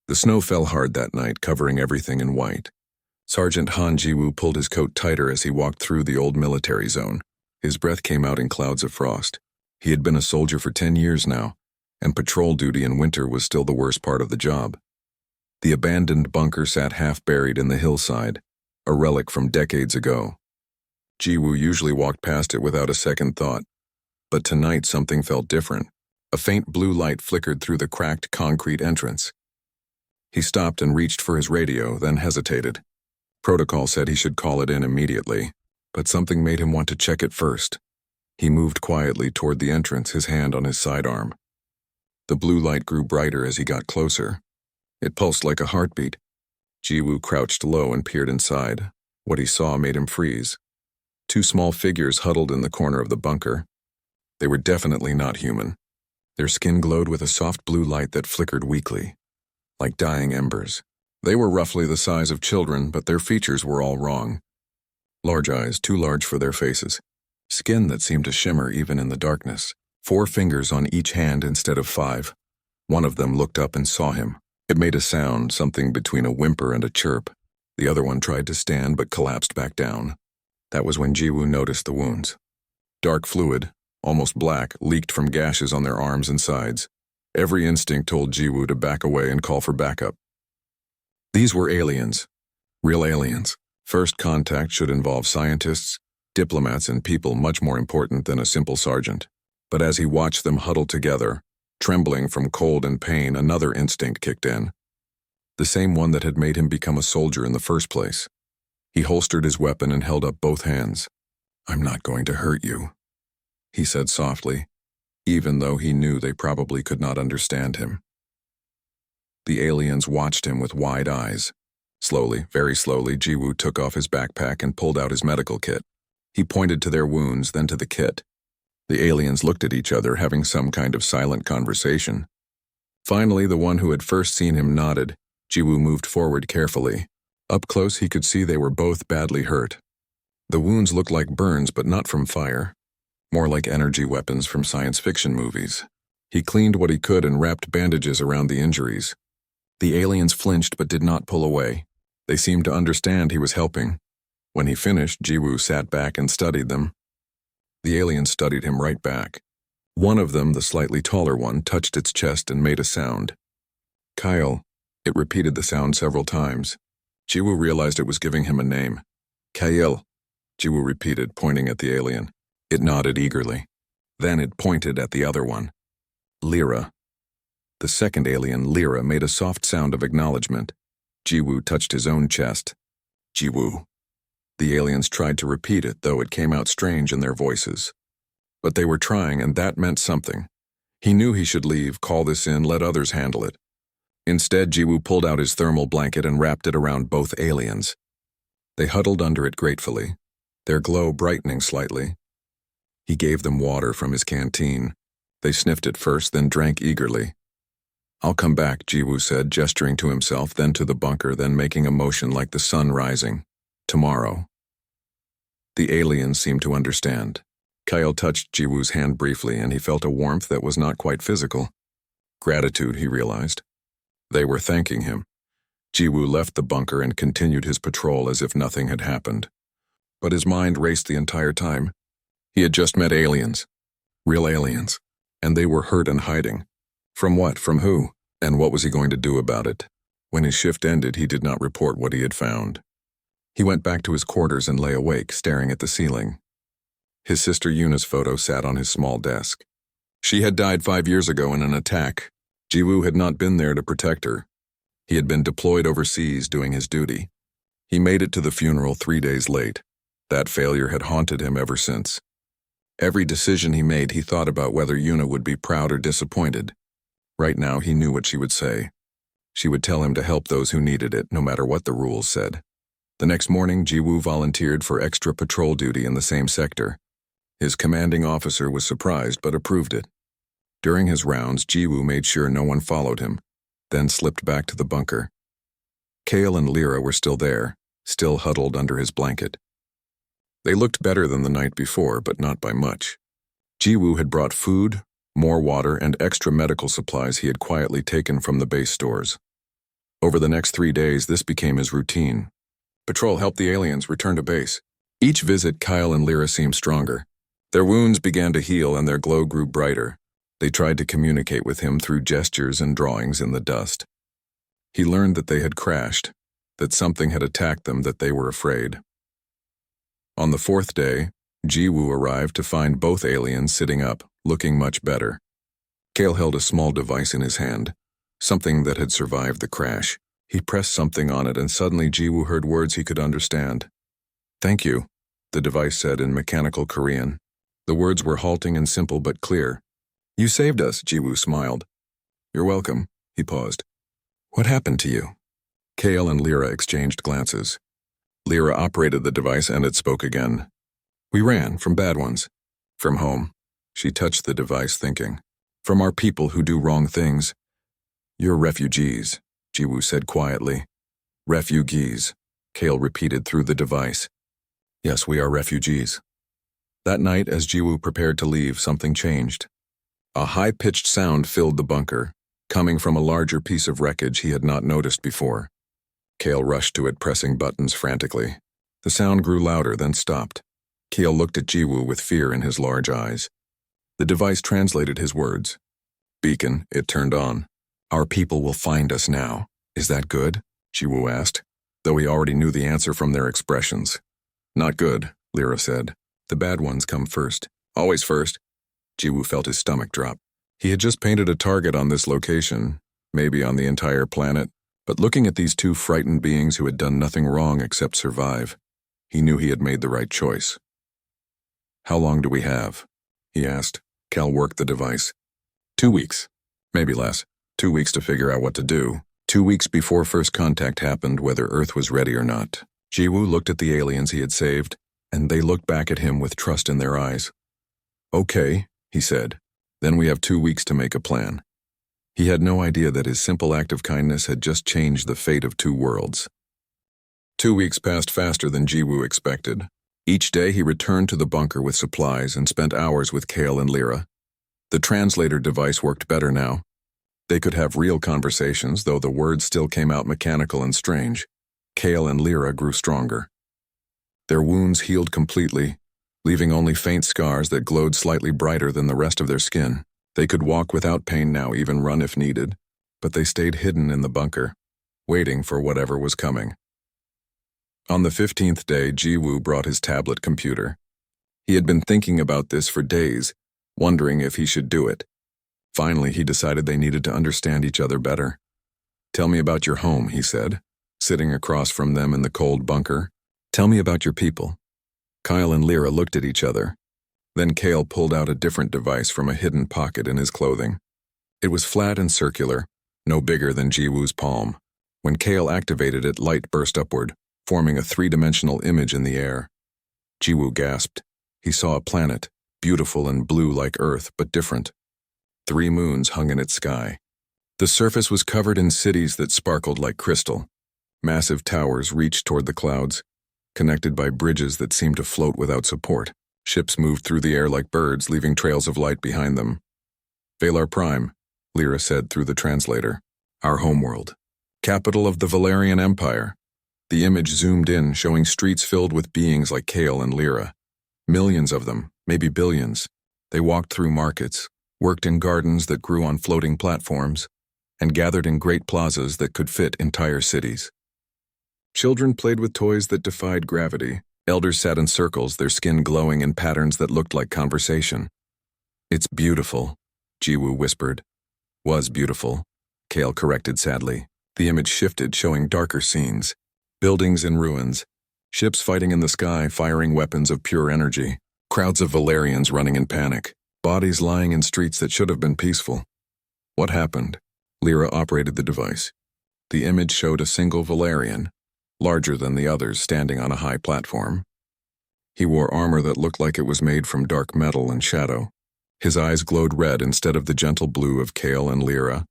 The snow fell hard that night, covering everything in white. Sergeant Han Jiwoo pulled his coat tighter as he walked through the old military zone. His breath came out in clouds of frost. He had been a soldier for 10 years now, and patrol duty in winter was still the worst part of the job. The abandoned bunker sat half buried in the hillside, a relic from decades ago. Jiwoo usually walked past it without a second thought, but tonight something felt different. A faint blue light flickered through the cracked concrete entrance. He stopped and reached for his radio, then hesitated. Protocol said he should call it in immediately, but something made him want to check it first. He moved quietly toward the entrance, his hand on his sidearm. The blue light grew brighter as he got closer. It pulsed like a heartbeat. Jiwoo crouched low and peered inside. What he saw made him freeze. 2 small figures huddled in the corner of the bunker. They were definitely not human. Their skin glowed with a soft blue light that flickered weakly, like dying embers. They were roughly the size of children, but their features were all wrong. Large eyes, too large for their faces. Skin that seemed to shimmer even in the darkness. 4 fingers on each hand instead of 5. One of them looked up and saw him. It made a sound, something between a whimper and a chirp. The other one tried to stand but collapsed back down. That was when Jiwoo noticed the wounds. Dark fluid, almost black, leaked from gashes on their arms and sides. Every instinct told Jiwoo to back away and call for backup. These were aliens. Real aliens. First contact should involve scientists, diplomats, and people much more important than a simple sergeant. But as he watched them huddle together, trembling from cold and pain, another instinct kicked in. The same one that had made him become a soldier in the first place. He holstered his weapon and held up both hands. "I'm not going to hurt you," he said softly, even though he knew they probably could not understand him. The aliens watched him with wide eyes. Slowly, very slowly, Jiwoo took off his backpack and pulled out his medical kit. He pointed to their wounds, then to the kit. The aliens looked at each other, having some kind of silent conversation. Finally, the one who had first seen him nodded. Jiwoo moved forward carefully. Up close, he could see they were both badly hurt. The wounds looked like burns, but not from fire. More like energy weapons from science fiction movies. He cleaned what he could and wrapped bandages around the injuries. The aliens flinched but did not pull away. They seemed to understand he was helping. When he finished, Jiwoo sat back and studied them. The aliens studied him right back. One of them, the slightly taller one, touched its chest and made a sound. "Kyle." It repeated the sound several times. Jiwoo realized it was giving him a name. "Kyle," Jiwoo repeated, pointing at the alien. It nodded eagerly. Then it pointed at the other one. "Lyra." The second alien, Lyra, made a soft sound of acknowledgement. Jiwoo touched his own chest. "Jiwoo." The aliens tried to repeat it, though it came out strange in their voices. But they were trying, and that meant something. He knew he should leave, call this in, let others handle it. Instead, Jiwoo pulled out his thermal blanket and wrapped it around both aliens. They huddled under it gratefully, their glow brightening slightly. He gave them water from his canteen. They sniffed it first, then drank eagerly. "I'll come back," Jiwoo said, gesturing to himself, then to the bunker, then making a motion like the sun rising. "Tomorrow." The aliens seemed to understand. Kyle touched Jiwoo's hand briefly, and he felt a warmth that was not quite physical. Gratitude, he realized. They were thanking him. Jiwoo left the bunker and continued his patrol as if nothing had happened. But his mind raced the entire time. He had just met aliens. Real aliens. And they were hurt and hiding. From what? From who? And what was he going to do about it? When his shift ended, he did not report what he had found. He went back to his quarters and lay awake, staring at the ceiling. His sister Yuna's photo sat on his small desk. She had died 5 years ago in an attack. Jiwoo had not been there to protect her. He had been deployed overseas doing his duty. He made it to the funeral 3 days late. That failure had haunted him ever since. Every decision he made, he thought about whether Yuna would be proud or disappointed. Right now, he knew what she would say. She would tell him to help those who needed it, no matter what the rules said. The next morning, Jiwoo volunteered for extra patrol duty in the same sector. His commanding officer was surprised but approved it. During his rounds, Jiwoo made sure no one followed him, then slipped back to the bunker. Kale and Lyra were still there, still huddled under his blanket. They looked better than the night before, but not by much. Jiwoo had brought food, more water, and extra medical supplies he had quietly taken from the base stores. Over the next 3 days, this became his routine. Patrol, help the aliens return to base. Each visit, Kyle and Lyra seemed stronger. Their wounds began to heal and their glow grew brighter. They tried to communicate with him through gestures and drawings in the dust. He learned that they had crashed, that something had attacked them, that they were afraid. On the 4th day, Jiwoo arrived to find both aliens sitting up, looking much better. Kale held a small device in his hand, something that had survived the crash. He pressed something on it and suddenly Jiwoo heard words he could understand. "Thank you," the device said in mechanical Korean. The words were halting and simple but clear. "You saved us," Jiwoo smiled. "You're welcome," he paused. "What happened to you?" Kale and Lyra exchanged glances. Lyra operated the device and it spoke again. "We ran from bad ones. From home." She touched the device, thinking. "From our people who do wrong things." "You're refugees," Jiwoo said quietly. "Refugees," Kale repeated through the device. "Yes, we are refugees." That night, as Jiwoo prepared to leave, something changed. A high-pitched sound filled the bunker, coming from a larger piece of wreckage he had not noticed before. Kale rushed to it, pressing buttons frantically. The sound grew louder, then stopped. Kale looked at Jiwoo with fear in his large eyes. The device translated his words. "Beacon," it turned on. "Our people will find us now. Is that good?" Jiwoo asked, though he already knew the answer from their expressions. "Not good," Lyra said. "The bad ones come first. Always first." Jiwoo felt his stomach drop. He had just painted a target on this location, maybe on the entire planet, but looking at these two frightened beings who had done nothing wrong except survive, he knew he had made the right choice. "How long do we have?" he asked. Cal worked the device. 2 weeks. Maybe less. 2 weeks to figure out what to do. 2 weeks before first contact happened, whether Earth was ready or not. Jiwoo looked at the aliens he had saved, and they looked back at him with trust in their eyes. "Okay," he said. "Then we have 2 weeks to make a plan." He had no idea that his simple act of kindness had just changed the fate of 2 worlds. 2 weeks passed faster than Jiwoo expected. Each day he returned to the bunker with supplies and spent hours with Kale and Lyra. The translator device worked better now. They could have real conversations, though the words still came out mechanical and strange. Kale and Lyra grew stronger. Their wounds healed completely, leaving only faint scars that glowed slightly brighter than the rest of their skin. They could walk without pain now, even run if needed, but they stayed hidden in the bunker, waiting for whatever was coming. On the 15th day, Jiwoo brought his tablet computer. He had been thinking about this for days, wondering if he should do it. Finally, he decided they needed to understand each other better. "Tell me about your home," he said, sitting across from them in the cold bunker. "Tell me about your people." Kyle and Lyra looked at each other. Then Kale pulled out a different device from a hidden pocket in his clothing. It was flat and circular, no bigger than Jiwoo's palm. When Kale activated it, light burst upward, forming a 3-dimensional image in the air. Jiwoo gasped. He saw a planet, beautiful and blue like Earth, but different. 3 moons hung in its sky. The surface was covered in cities that sparkled like crystal. Massive towers reached toward the clouds, connected by bridges that seemed to float without support. Ships moved through the air like birds, leaving trails of light behind them. "Valar Prime," Lyra said through the translator. "Our homeworld. Capital of the Valerian Empire." The image zoomed in, showing streets filled with beings like Kale and Lyra. Millions of them, maybe billions. They walked through markets, worked in gardens that grew on floating platforms, and gathered in great plazas that could fit entire cities. Children played with toys that defied gravity. Elders sat in circles, their skin glowing in patterns that looked like conversation. "It's beautiful," Jiwoo whispered. "Was beautiful," Kale corrected sadly. The image shifted, showing darker scenes. Buildings in ruins, ships fighting in the sky, firing weapons of pure energy, crowds of Valerians running in panic, bodies lying in streets that should have been peaceful. "What happened?" Lyra operated the device. The image showed a single Valerian, larger than the others, standing on a high platform. He wore armor that looked like it was made from dark metal and shadow. His eyes glowed red instead of the gentle blue of Kale and Lyra.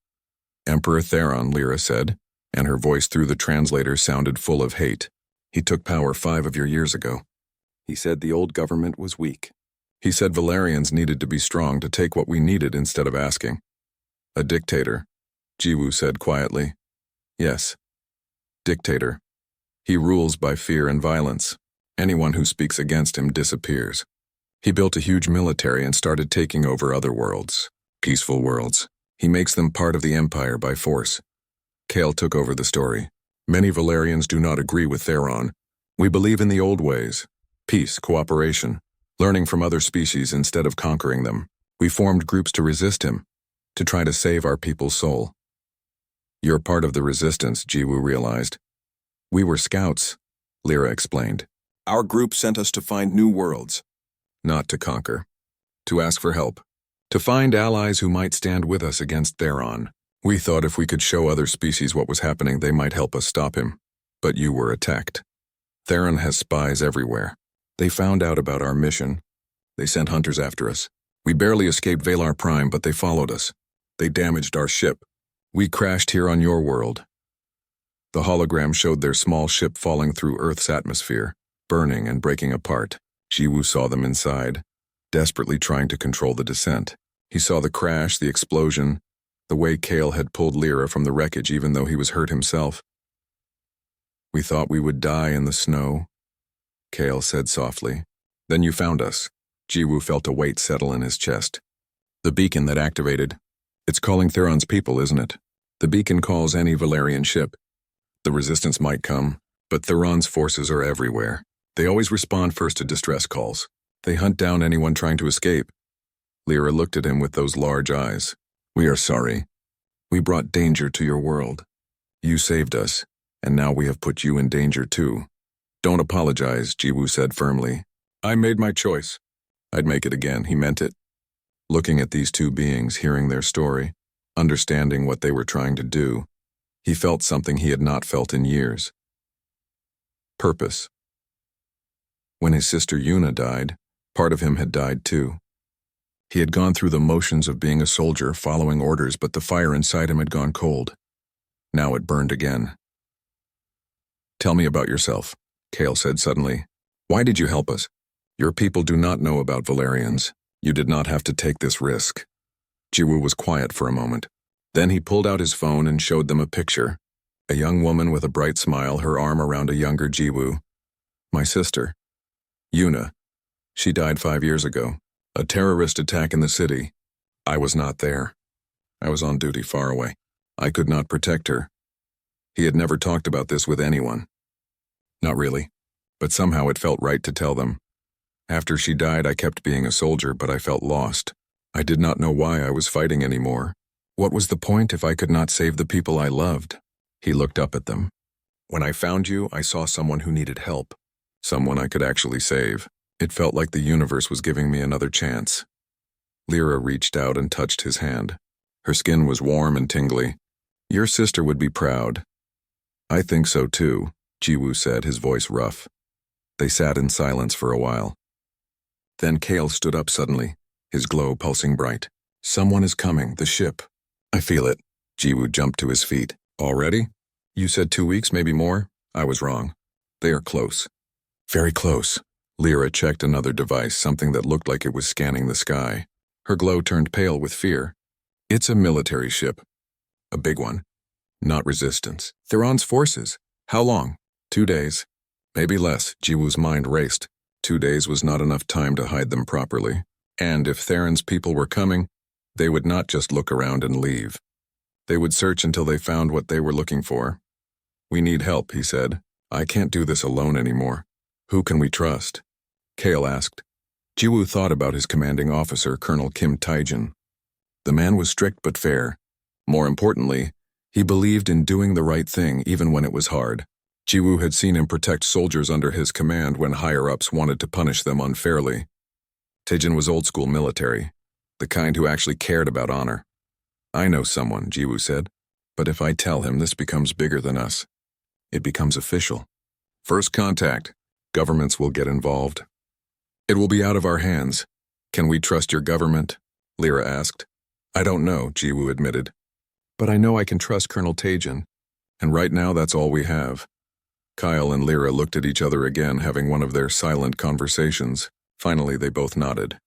"Emperor Theron," Lyra said, and her voice through the translator sounded full of hate. "He took power 5 of your years ago. He said the old government was weak. He said Valerians needed to be strong to take what we needed instead of asking." "A dictator," Jiwoo said quietly. "Yes, Dictator. He rules by fear and violence. Anyone who speaks against him disappears. He built a huge military and started taking over other worlds. Peaceful worlds. He makes them part of the Empire by force. Kale took over the story. Many Valerians do not agree with Theron. We believe in the old ways. Peace, cooperation, learning from other species instead of conquering them. We formed groups to resist him, to try to save our people's soul. You're part of the resistance, Jiwoo realized. We were scouts, Lyra explained. Our group sent us to find new worlds. Not to conquer. To ask for help. To find allies who might stand with us against Theron. We thought if we could show other species what was happening, they might help us stop him. But you were attacked. Theron has spies everywhere. They found out about our mission. They sent hunters after us. We barely escaped Valar Prime, but they followed us. They damaged our ship. We crashed here on your world. The hologram showed their small ship falling through Earth's atmosphere, burning and breaking apart. Jiwoo saw them inside, desperately trying to control the descent. He saw the crash, the explosion, the way Kale had pulled Lyra from the wreckage even though he was hurt himself. We thought we would die in the snow, Kale said softly. Then you found us. Jiwoo felt a weight settle in his chest. The beacon that activated. It's calling Theron's people, isn't it? The beacon calls any Valerian ship. The resistance might come, but Theron's forces are everywhere. They always respond first to distress calls. They hunt down anyone trying to escape. Lyra looked at him with those large eyes. We are sorry. We brought danger to your world. You saved us, and now we have put you in danger too. Don't apologize, Jiwoo said firmly. I made my choice. I'd make it again, he meant it. Looking at these two beings, hearing their story, understanding what they were trying to do, he felt something he had not felt in years. Purpose. When his sister Yuna died, part of him had died too. He had gone through the motions of being a soldier, following orders, but the fire inside him had gone cold. Now it burned again. Tell me about yourself, Kale said suddenly. Why did you help us? Your people do not know about Valerians. You did not have to take this risk. Jiwoo was quiet for a moment. Then he pulled out his phone and showed them a picture. A young woman with a bright smile, her arm around a younger Jiwoo. My sister. Yuna. She died 5 years ago. A terrorist attack in the city. I was not there. I was on duty far away. I could not protect her. He had never talked about this with anyone. Not really. But somehow it felt right to tell them. After she died, I kept being a soldier, but I felt lost. I did not know why I was fighting anymore. What was the point if I could not save the people I loved? He looked up at them. When I found you, I saw someone who needed help. Someone I could actually save. It felt like the universe was giving me another chance. Lyra reached out and touched his hand. Her skin was warm and tingly. Your sister would be proud. I think so too, Jiwoo said, his voice rough. They sat in silence for a while. Then Kale stood up suddenly, his glow pulsing bright. Someone is coming, the ship. I feel it. Jiwoo jumped to his feet. Already? You said 2 weeks, maybe more? I was wrong. They are close. Very close. Lyra checked another device, something that looked like it was scanning the sky. Her glow turned pale with fear. It's a military ship. A big one. Not resistance. Theron's forces. How long? 2 days. Maybe less. Jiwoo's mind raced. 2 days was not enough time to hide them properly. And if Theron's people were coming, they would not just look around and leave. They would search until they found what they were looking for. We need help, he said. I can't do this alone anymore. Who can we trust? Kale asked. Jiwoo thought about his commanding officer, Colonel Kim Taejin. The man was strict but fair. More importantly, he believed in doing the right thing even when it was hard. Jiwoo had seen him protect soldiers under his command when higher-ups wanted to punish them unfairly. Taejin was old-school military, the kind who actually cared about honor. I know someone, Jiwoo said, but if I tell him, this becomes bigger than us. It becomes official. First contact. Governments will get involved. It will be out of our hands. Can we trust your government? Lyra asked. I don't know, Jiwoo admitted. But I know I can trust Colonel Taejin, and right now that's all we have. Kyle and Lyra looked at each other again, having one of their silent conversations. Finally, they both nodded.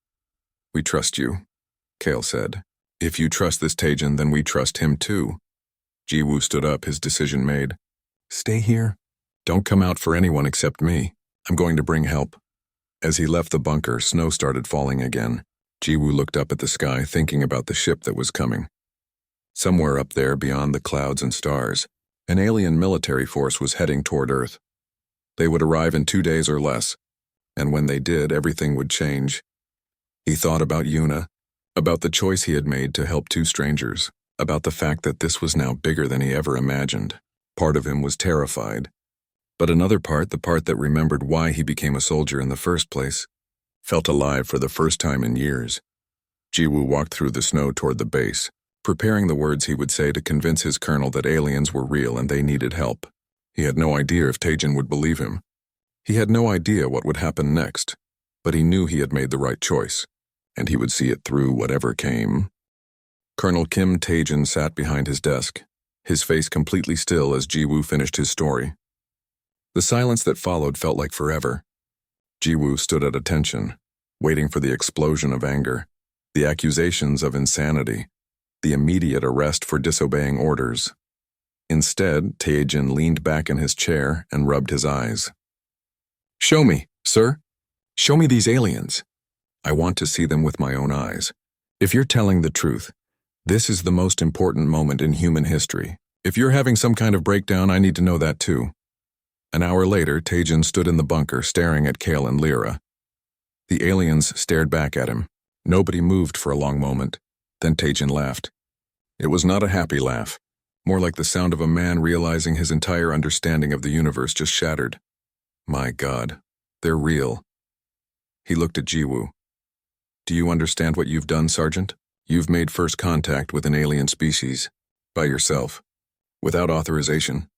We trust you, Kale said. If you trust this Taejin, then we trust him too. Jiwoo stood up, his decision made. Stay here. Don't come out for anyone except me. I'm going to bring help. As he left the bunker, snow started falling again. Jiwoo looked up at the sky, thinking about the ship that was coming. Somewhere up there, beyond the clouds and stars, an alien military force was heading toward Earth. They would arrive in 2 days or less, and when they did, everything would change. He thought about Yuna, about the choice he had made to help two strangers, about the fact that this was now bigger than he ever imagined. Part of him was terrified, but another part, the part that remembered why he became a soldier in the first place, felt alive for the first time in years. Jiwoo walked through the snow toward the base, preparing the words he would say to convince his colonel that aliens were real and they needed help. He had no idea if Taejin would believe him. He had no idea what would happen next, but he knew he had made the right choice, and he would see it through whatever came. Colonel Kim Taejin sat behind his desk, his face completely still as Jiwoo finished his story. The silence that followed felt like forever. Jiwoo stood at attention, waiting for the explosion of anger, the accusations of insanity, the immediate arrest for disobeying orders. Instead, Taejin leaned back in his chair and rubbed his eyes. "Show me, sir. Show me these aliens. I want to see them with my own eyes. If you're telling the truth, this is the most important moment in human history. If you're having some kind of breakdown, I need to know that too." An hour later, Taejin stood in the bunker staring at Kale and Lyra. The aliens stared back at him. Nobody moved for a long moment. Then Taejin laughed. It was not a happy laugh, more like the sound of a man realizing his entire understanding of the universe just shattered. My God, they're real. He looked at Jiwoo. Do you understand what you've done, Sergeant? You've made first contact with an alien species, by yourself, without authorization.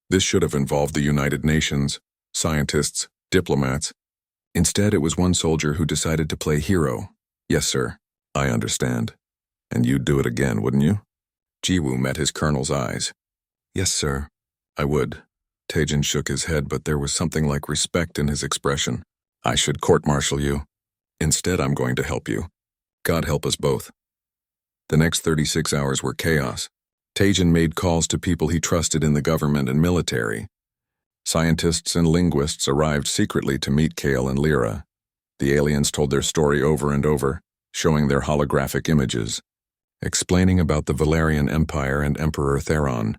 This should have involved the United Nations, scientists, diplomats. Instead, it was one soldier who decided to play hero. Yes, sir, I understand. And you'd do it again, wouldn't you? Jiwoo met his colonel's eyes. Yes, sir, I would. Taejin shook his head, but there was something like respect in his expression. I should court-martial you. Instead, I'm going to help you. God help us both. The next 36 hours were chaos. Taejin made calls to people he trusted in the government and military. Scientists and linguists arrived secretly to meet Kale and Lyra. The aliens told their story over and over, showing their holographic images, explaining about the Valerian Empire and Emperor Theron.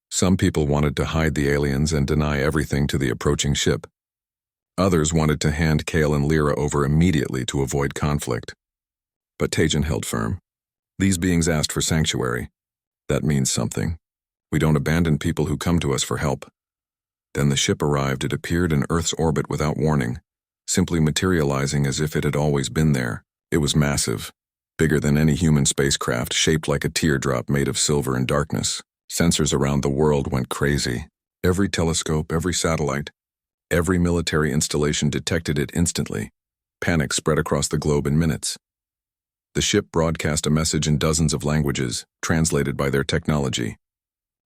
Some people wanted to hide the aliens and deny everything to the approaching ship. Others wanted to hand Kale and Lyra over immediately to avoid conflict. But Taejin held firm. These beings asked for sanctuary. That means something. We don't abandon people who come to us for help. Then the ship arrived. It appeared in Earth's orbit without warning, simply materializing as if it had always been there. It was massive, bigger than any human spacecraft, shaped like a teardrop made of silver and darkness. Sensors around the world went crazy. Every telescope, every satellite, every military installation detected it instantly. Panic spread across the globe in minutes. The ship broadcast a message in dozens of languages, translated by their technology.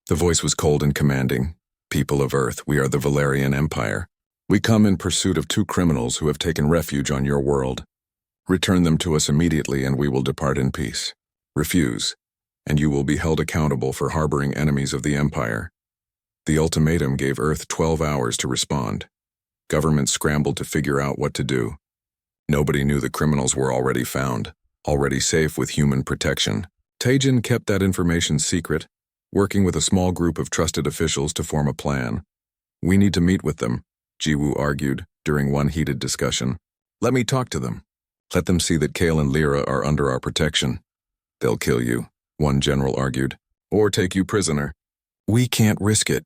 The voice was cold and commanding. People of Earth, we are the Valerian Empire. We come in pursuit of two criminals who have taken refuge on your world. Return them to us immediately and we will depart in peace. Refuse, and you will be held accountable for harboring enemies of the Empire. The ultimatum gave Earth 12 hours to respond. Governments scrambled to figure out what to do. Nobody knew the criminals were already found, already safe with human protection. Taejin kept that information secret, working with a small group of trusted officials to form a plan. We need to meet with them, Jiwoo argued during one heated discussion. Let me talk to them. Let them see that Kale and Lyra are under our protection. They'll kill you, one general argued, or take you prisoner. We can't risk it.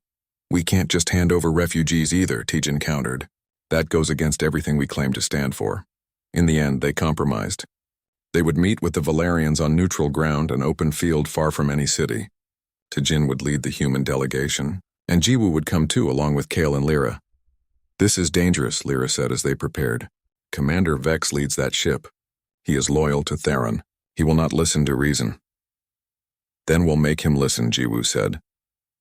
We can't just hand over refugees either, Taejin countered. That goes against everything we claim to stand for. In the end, they compromised. They would meet with the Valerians on neutral ground, an open field far from any city. Taejin would lead the human delegation, and Jiwoo would come too, along with Kale and Lyra. This is dangerous, Lyra said as they prepared. Commander Vex leads that ship. He is loyal to Theron. He will not listen to reason. Then we'll make him listen, Jiwoo said.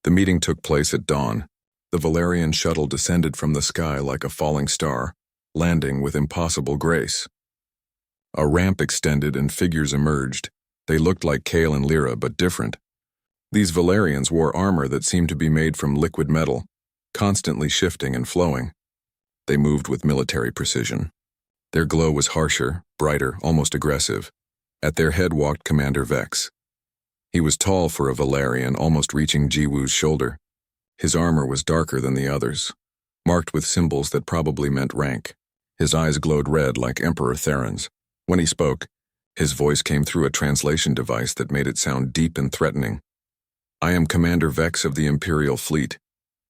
The meeting took place at dawn. The Valerian shuttle descended from the sky like a falling star, landing with impossible grace. A ramp extended and figures emerged. They looked like Kale and Lyra, but different. These Valerians wore armor that seemed to be made from liquid metal, constantly shifting and flowing. They moved with military precision. Their glow was harsher, brighter, almost aggressive. At their head walked Commander Vex. He was tall for a Valerian, almost reaching Jiwoo's shoulder. His armor was darker than the others, marked with symbols that probably meant rank. His eyes glowed red like Emperor Theron's. When he spoke, his voice came through a translation device that made it sound deep and threatening. I am Commander Vex of the Imperial Fleet.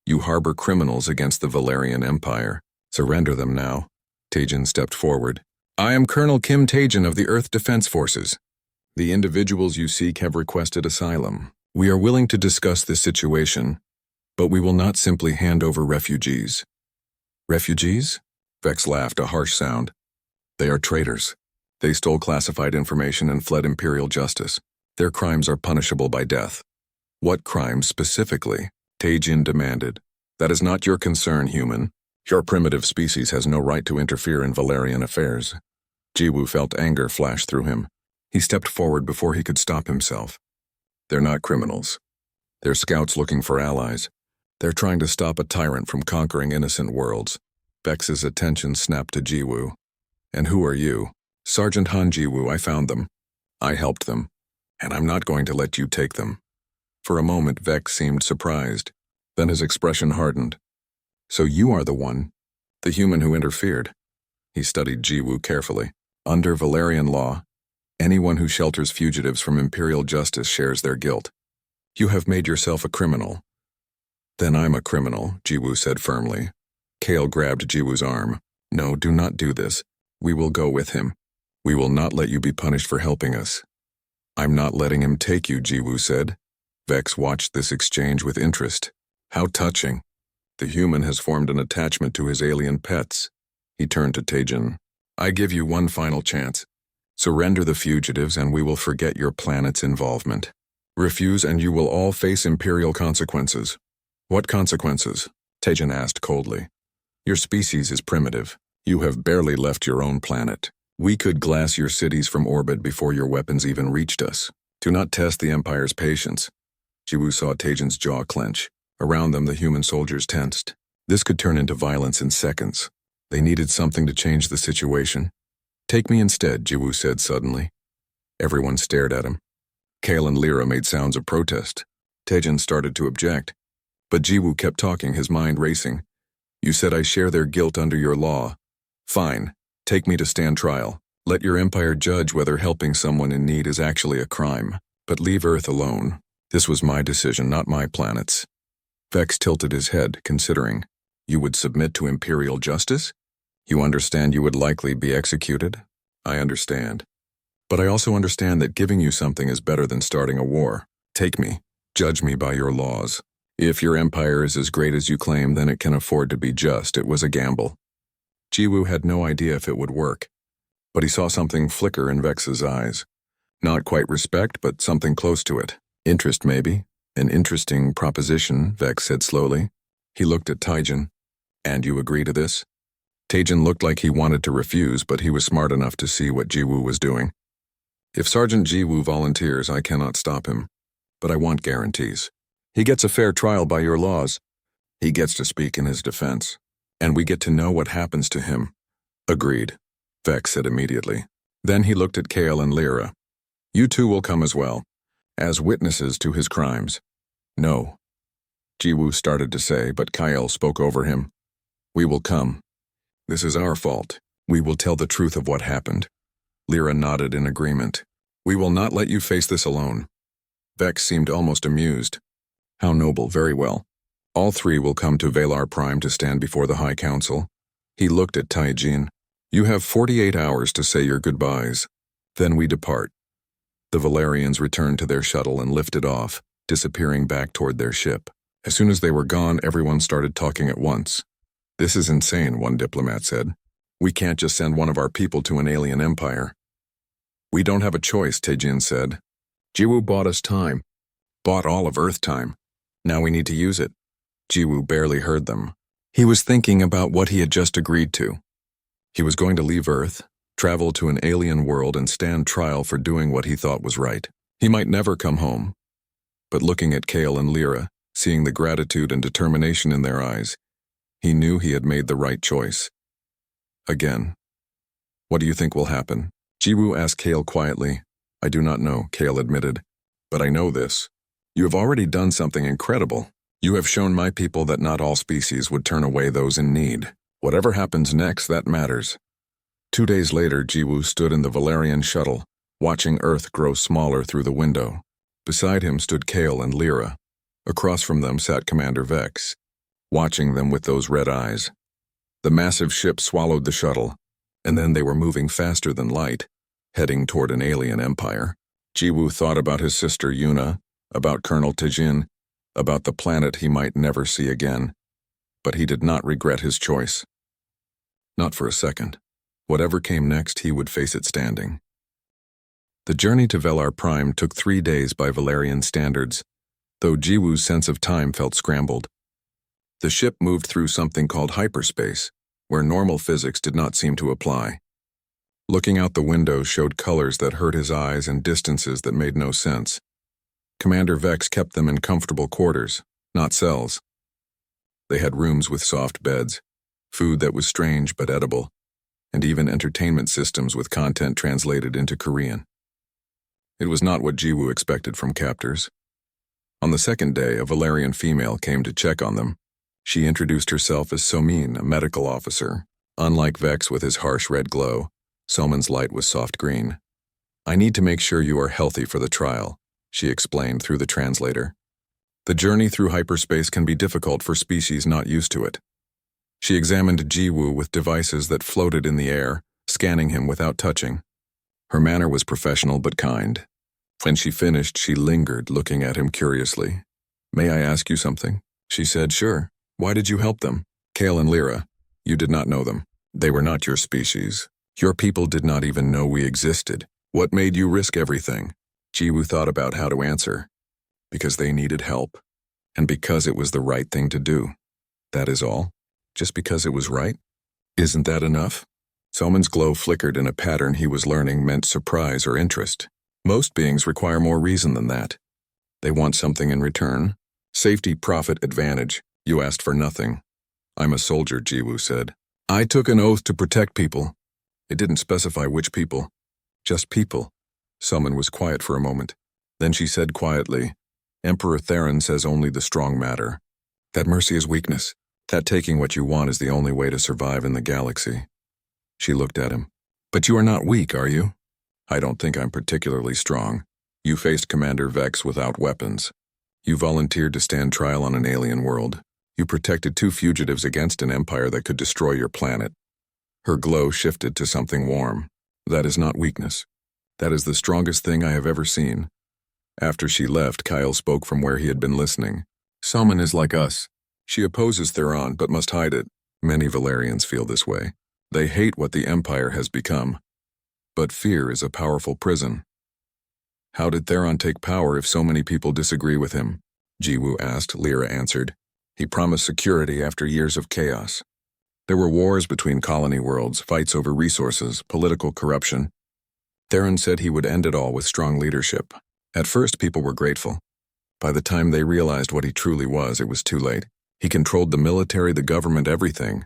You harbor criminals against the Valerian Empire. Surrender them now. Tajin stepped forward. I am Colonel Kim Tajin of the Earth Defense Forces. The individuals you seek have requested asylum. We are willing to discuss this situation, but we will not simply hand over refugees. Refugees? Vex laughed, a harsh sound. They are traitors. They stole classified information and fled Imperial justice. Their crimes are punishable by death. What crimes specifically? Tajin demanded. That is not your concern, human. Your primitive species has no right to interfere in Valerian affairs. Jiwoo felt anger flash through him. He stepped forward before he could stop himself. They're not criminals. They're scouts looking for allies. They're trying to stop a tyrant from conquering innocent worlds. Vex's attention snapped to Jiwoo. And who are you? Sergeant Han Jiwoo, I found them. I helped them. And I'm not going to let you take them. For a moment, Vex seemed surprised. Then his expression hardened. So you are the one, the human who interfered. He studied Jiwoo carefully. Under Valerian law, anyone who shelters fugitives from Imperial justice shares their guilt. You have made yourself a criminal. Then I'm a criminal, Jiwoo said firmly. Kale grabbed Jiwoo's arm. No, do not do this. We will go with him. We will not let you be punished for helping us. I'm not letting him take you, Jiwoo said. Vex watched this exchange with interest. How touching. The human has formed an attachment to his alien pets. He turned to Tajin. I give you one final chance. Surrender the fugitives and we will forget your planet's involvement. Refuse and you will all face Imperial consequences. What consequences? Tajin asked coldly. Your species is primitive. You have barely left your own planet. We could glass your cities from orbit before your weapons even reached us. Do not test the Empire's patience. Jiwoo saw Tajin's jaw clench. Around them, the human soldiers tensed. This could turn into violence in seconds. They needed something to change the situation. Take me instead, Jiwoo said suddenly. Everyone stared at him. Kale and Lyra made sounds of protest. Tajin started to object. But Jiwoo kept talking, his mind racing. You said I share their guilt under your law. Fine. Take me to stand trial. Let your empire judge whether helping someone in need is actually a crime. But leave Earth alone. This was my decision, not my planet's. Vex tilted his head, considering. You would submit to Imperial justice? You understand you would likely be executed? I understand. But I also understand that giving you something is better than starting a war. Take me. Judge me by your laws. If your empire is as great as you claim, then it can afford to be just. It was a gamble. Jiwoo had no idea if it would work. But he saw something flicker in Vex's eyes. Not quite respect, but something close to it. Interest, maybe. An interesting proposition, Vex said slowly. He looked at Tajin. And you agree to this? Tajin looked like he wanted to refuse, but he was smart enough to see what Jiwoo was doing. If Sergeant Jiwoo volunteers, I cannot stop him. But I want guarantees. He gets a fair trial by your laws. He gets to speak in his defense. And we get to know what happens to him. Agreed, Vex said immediately. Then he looked at Kale and Lyra. You two will come as well, as witnesses to his crimes. No, Jiwoo started to say, but Kyle spoke over him. We will come. This is our fault. We will tell the truth of what happened. Lyra nodded in agreement. We will not let you face this alone. Vex seemed almost amused. How noble, very well. All three will come to Valar Prime to stand before the High Council. He looked at Tajin. You have 48 hours to say your goodbyes. Then we depart. The Valerians returned to their shuttle and lifted off, disappearing back toward their ship. As soon as they were gone, everyone started talking at once. This is insane, one diplomat said. We can't just send one of our people to an alien empire. We don't have a choice, Tajin said. Jiwoo bought us time. Bought all of Earth time. Now we need to use it. Jiwoo barely heard them. He was thinking about what he had just agreed to. He was going to leave Earth, travel to an alien world and stand trial for doing what he thought was right. He might never come home. But looking at Kale and Lyra, Seeing the gratitude and determination in their eyes, he knew he had made the right choice. Again. What do you think will happen? Jiwoo asked Kale quietly. I do not know, Kale admitted. But I know this. You have already done something incredible. You have shown my people that not all species would turn away those in need. Whatever happens next, that matters. 2 days later, Jiwoo stood in the Valerian shuttle, watching Earth grow smaller through the window. Beside him stood Kale and Lyra. Across from them sat Commander Vex, watching them with those red eyes. The massive ship swallowed the shuttle, and then they were moving faster than light, heading toward an alien empire. Jiwoo thought about his sister Yuna, about Colonel Tijin, about the planet he might never see again. But he did not regret his choice. Not for a second. Whatever came next, he would face it standing. The journey to Velar Prime took 3 days by Valerian standards, though Jiwoo's sense of time felt scrambled. The ship moved through something called hyperspace, where normal physics did not seem to apply. Looking out the window showed colors that hurt his eyes and distances that made no sense. Commander Vex kept them in comfortable quarters, not cells. They had rooms with soft beds, food that was strange but edible, and even entertainment systems with content translated into Korean. It was not what Jiwoo expected from captors. On the second day, a Valerian female came to check on them. She introduced herself as Somin, a medical officer. Unlike Vex with his harsh red glow, Somin's light was soft green. I need to make sure you are healthy for the trial, she explained through the translator. The journey through hyperspace can be difficult for species not used to it. She examined Jiwoo with devices that floated in the air, scanning him without touching. Her manner was professional but kind. When she finished, she lingered, looking at him curiously. May I ask you something? She said, sure. Why did you help them? Kale and Lyra, you did not know them. They were not your species. Your people did not even know we existed. What made you risk everything? Jiwoo thought about how to answer. Because they needed help, and because it was the right thing to do. That is all. Just because it was right? Isn't that enough? Somin's glow flickered in a pattern he was learning meant surprise or interest. Most beings require more reason than that. They want something in return. Safety, profit, advantage. You asked for nothing. I'm a soldier, Jiwoo said. I took an oath to protect people. It didn't specify which people. Just people. Somin was quiet for a moment. Then she said quietly, Emperor Theron says only the strong matter. That mercy is weakness. That taking what you want is the only way to survive in the galaxy. She looked at him. But you are not weak, are you? I don't think I'm particularly strong. You faced Commander Vex without weapons. You volunteered to stand trial on an alien world. You protected 2 fugitives against an empire that could destroy your planet. Her glow shifted to something warm. That is not weakness. That is the strongest thing I have ever seen. After she left, Kyle spoke from where he had been listening. Somin is like us. She opposes Theron but must hide it. Many Valerians feel this way. They hate what the Empire has become. But fear is a powerful prison. How did Theron take power if so many people disagree with him? Jiwoo asked. Lyra answered. He promised security after years of chaos. There were wars between colony worlds, fights over resources, political corruption. Theron said he would end it all with strong leadership. At first, people were grateful. By the time they realized what he truly was, it was too late. He controlled the military, the government, everything.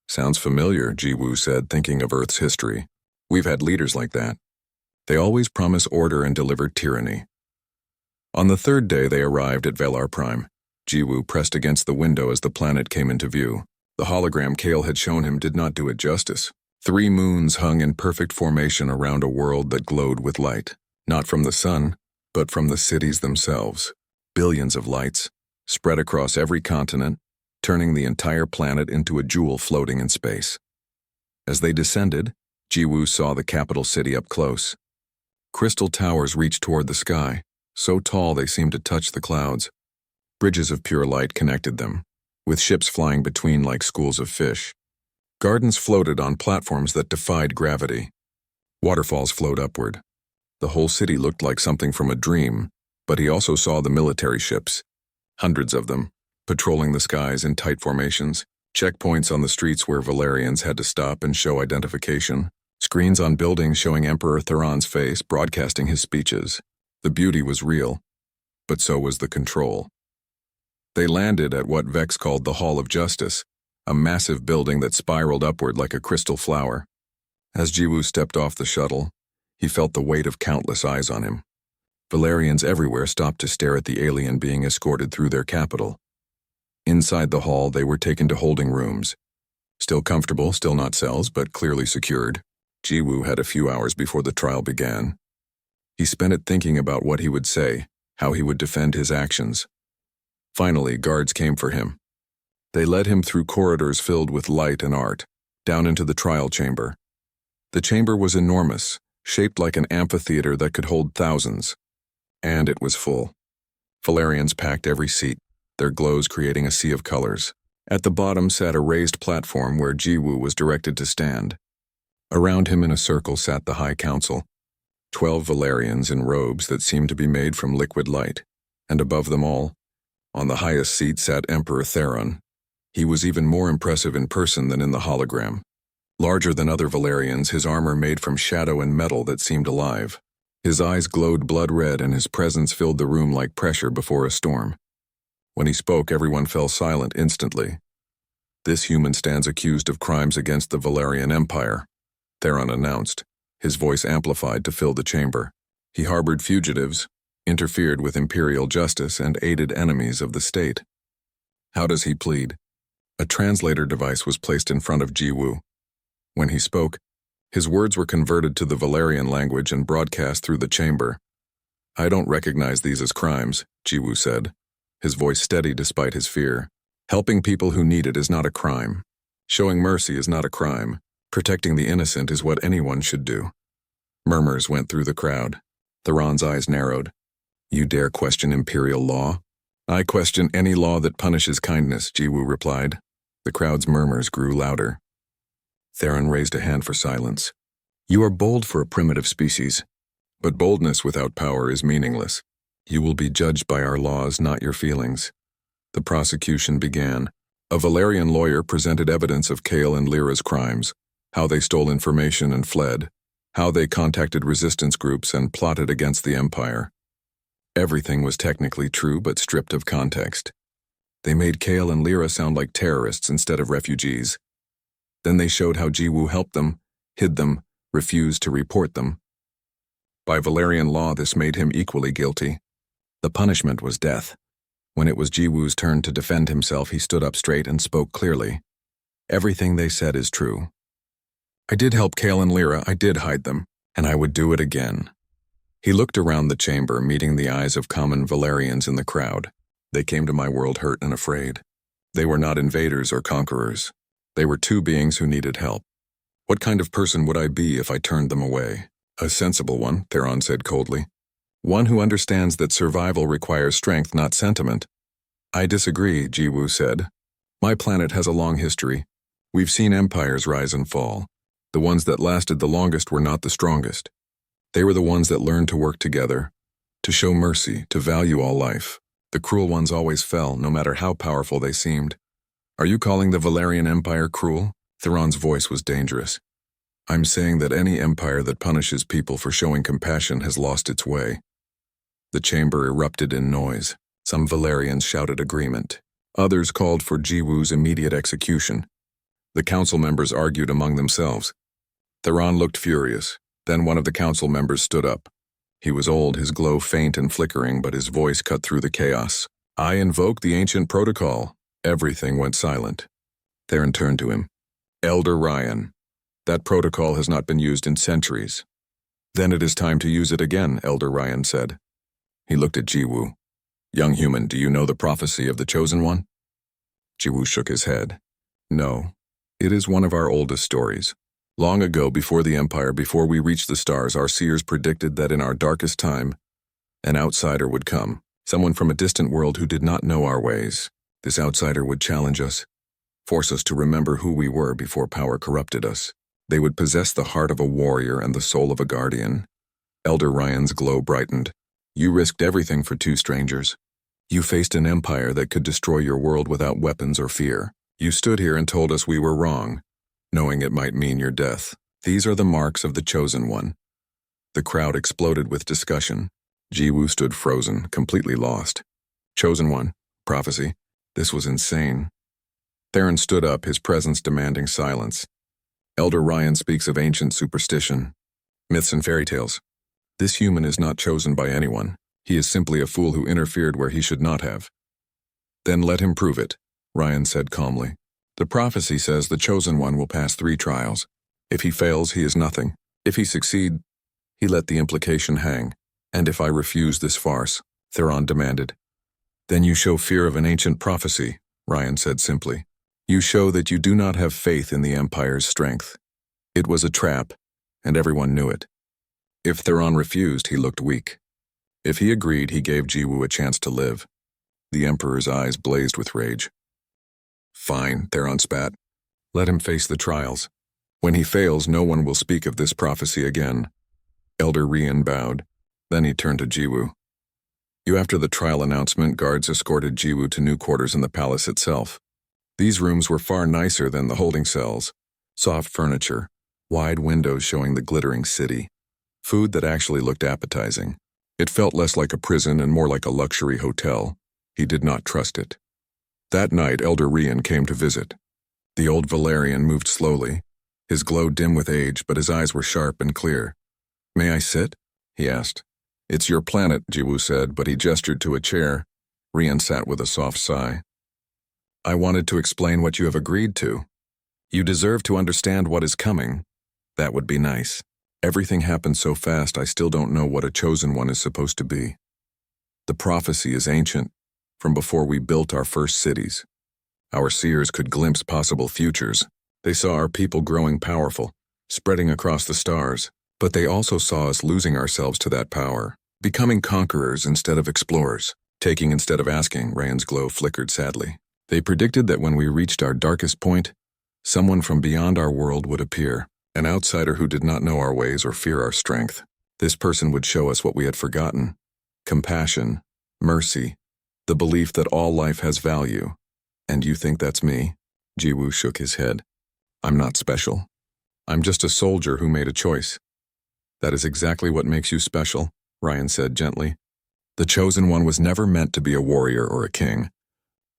Sounds familiar, Jiwoo said, thinking of Earth's history. We've had leaders like that. They always promise order and deliver tyranny. On the 3rd day, they arrived at Velar Prime. Jiwoo pressed against the window as the planet came into view. The hologram Kale had shown him did not do it justice. 3 moons hung in perfect formation around a world that glowed with light. Not from the sun, but from the cities themselves. Billions of lights, spread across every continent, turning the entire planet into a jewel floating in space. As they descended, Jiwoo saw the capital city up close. Crystal towers reached toward the sky, so tall they seemed to touch the clouds. Bridges of pure light connected them, with ships flying between like schools of fish. Gardens floated on platforms that defied gravity. Waterfalls flowed upward. The whole city looked like something from a dream, but he also saw the military ships, hundreds of them, patrolling the skies in tight formations, checkpoints on the streets where Valerians had to stop and show identification, screens on buildings showing Emperor Theron's face, broadcasting his speeches. The beauty was real, but so was the control. They landed at what Vex called the Hall of Justice, a massive building that spiraled upward like a crystal flower. As Jiwoo stepped off the shuttle, he felt the weight of countless eyes on him. Valerians everywhere stopped to stare at the alien being escorted through their capital. Inside the hall, they were taken to holding rooms. Still comfortable, still not cells, but clearly secured. Jiwoo had a few hours before the trial began. He spent it thinking about what he would say, how he would defend his actions. Finally, guards came for him. They led him through corridors filled with light and art, down into the trial chamber. The chamber was enormous, shaped like an amphitheater that could hold thousands. And it was full. Valerians packed every seat, their glows creating a sea of colors. At the bottom sat a raised platform where Jiwoo was directed to stand. Around him in a circle sat the High Council, 12 Valerians in robes that seemed to be made from liquid light, and above them all, on the highest seat sat Emperor Theron. He was even more impressive in person than in the hologram. Larger than other Valerians, his armor made from shadow and metal that seemed alive. His eyes glowed blood red and his presence filled the room like pressure before a storm. When he spoke, everyone fell silent instantly. This human stands accused of crimes against the Valerian Empire, Theron announced, his voice amplified to fill the chamber. He harbored fugitives, interfered with imperial justice, and aided enemies of the state. How does he plead? A translator device was placed in front of Jiwoo. When he spoke, his words were converted to the Valerian language and broadcast through the chamber. I don't recognize these as crimes, Jiwoo said, his voice steady despite his fear. Helping people who need it is not a crime. Showing mercy is not a crime. Protecting the innocent is what anyone should do. Murmurs went through the crowd. Theron's eyes narrowed. You dare question imperial law? I question any law that punishes kindness, Jiwoo replied. The crowd's murmurs grew louder. Theron raised a hand for silence. You are bold for a primitive species, but boldness without power is meaningless. You will be judged by our laws, not your feelings. The prosecution began. A Valerian lawyer presented evidence of Kale and Lyra's crimes, how they stole information and fled, how they contacted resistance groups and plotted against the Empire. Everything was technically true but stripped of context. They made Kale and Lyra sound like terrorists instead of refugees. Then they showed how Jiwoo helped them, hid them, refused to report them. By Valerian law, this made him equally guilty. The punishment was death. When it was Jiwoo's turn to defend himself, he stood up straight and spoke clearly. Everything they said is true. I did help Kale and Lyra, I did hide them, and I would do it again. He looked around the chamber, meeting the eyes of common Valerians in the crowd. They came to my world hurt and afraid. They were not invaders or conquerors. They were two beings who needed help. What kind of person would I be if I turned them away? A sensible one, Theron said coldly. One who understands that survival requires strength, not sentiment. I disagree, Jiwoo said. My planet has a long history. We've seen empires rise and fall. The ones that lasted the longest were not the strongest. They were the ones that learned to work together, to show mercy, to value all life. The cruel ones always fell, no matter how powerful they seemed. Are you calling the Valerian Empire cruel? Theron's voice was dangerous. I'm saying that any empire that punishes people for showing compassion has lost its way. The chamber erupted in noise. Some Valerians shouted agreement. Others called for Jiwoo's immediate execution. The council members argued among themselves. Theron looked furious. Then one of the council members stood up. He was old, his glow faint and flickering, but his voice cut through the chaos. I invoke the ancient protocol. Everything went silent. Theron turned to him. Elder Ryan, that protocol has not been used in centuries. Then it is time to use it again, Elder Ryan said. He looked at Jiwoo. Young human, do you know the prophecy of the Chosen One? Jiwoo shook his head. No, it is one of our oldest stories. Long ago, before the Empire, before we reached the stars, our seers predicted that in our darkest time, an outsider would come, someone from a distant world who did not know our ways. This outsider would challenge us, force us to remember who we were before power corrupted us. They would possess the heart of a warrior and the soul of a guardian. Elder Ryan's glow brightened. You risked everything for two strangers. You faced an empire that could destroy your world without weapons or fear. You stood here and told us we were wrong, knowing it might mean your death. These are the marks of the Chosen One. The crowd exploded with discussion. Jiwoo stood frozen, completely lost. Chosen One, prophecy. This was insane. Theron stood up, his presence demanding silence. Elder Ryan speaks of ancient superstition, myths and fairy tales. This human is not chosen by anyone. He is simply a fool who interfered where he should not have. Then let him prove it, Ryan said calmly. The prophecy says the chosen one will pass 3 trials. If he fails, he is nothing. If he succeed, he let the implication hang. And if I refuse this farce, Theron demanded. Then you show fear of an ancient prophecy, Ryan said simply. You show that you do not have faith in the Empire's strength. It was a trap, and everyone knew it. If Theron refused, he looked weak. If he agreed, he gave Jiwoo a chance to live. The Emperor's eyes blazed with rage. Fine, Theron spat. Let him face the trials. When he fails, no one will speak of this prophecy again. Elder Rian bowed. Then he turned to Jiwoo. After the trial announcement, guards escorted Jiwoo to new quarters in the palace itself. These rooms were far nicer than the holding cells. Soft furniture, wide windows showing the glittering city. Food that actually looked appetizing. It felt less like a prison and more like a luxury hotel. He did not trust it. That night, Elder Rian came to visit. The old Valerian moved slowly, his glow dim with age, but his eyes were sharp and clear. May I sit? He asked. It's your planet, Jiwoo said, but he gestured to a chair. Rian sat with a soft sigh. I wanted to explain what you have agreed to. You deserve to understand what is coming. That would be nice. Everything happened so fast I still don't know what a chosen one is supposed to be. The prophecy is ancient, from before we built our first cities. Our seers could glimpse possible futures. They saw our people growing powerful, spreading across the stars, but they also saw us losing ourselves to that power, becoming conquerors instead of explorers, taking instead of asking. Rand's glow flickered sadly. They predicted that when we reached our darkest point, someone from beyond our world would appear, an outsider who did not know our ways or fear our strength. This person would show us what we had forgotten: compassion, mercy, the belief that all life has value. And you think that's me? Jiwoo shook his head. I'm not special. I'm just a soldier who made a choice. That is exactly what makes you special, Ryan said gently. The chosen one was never meant to be a warrior or a king.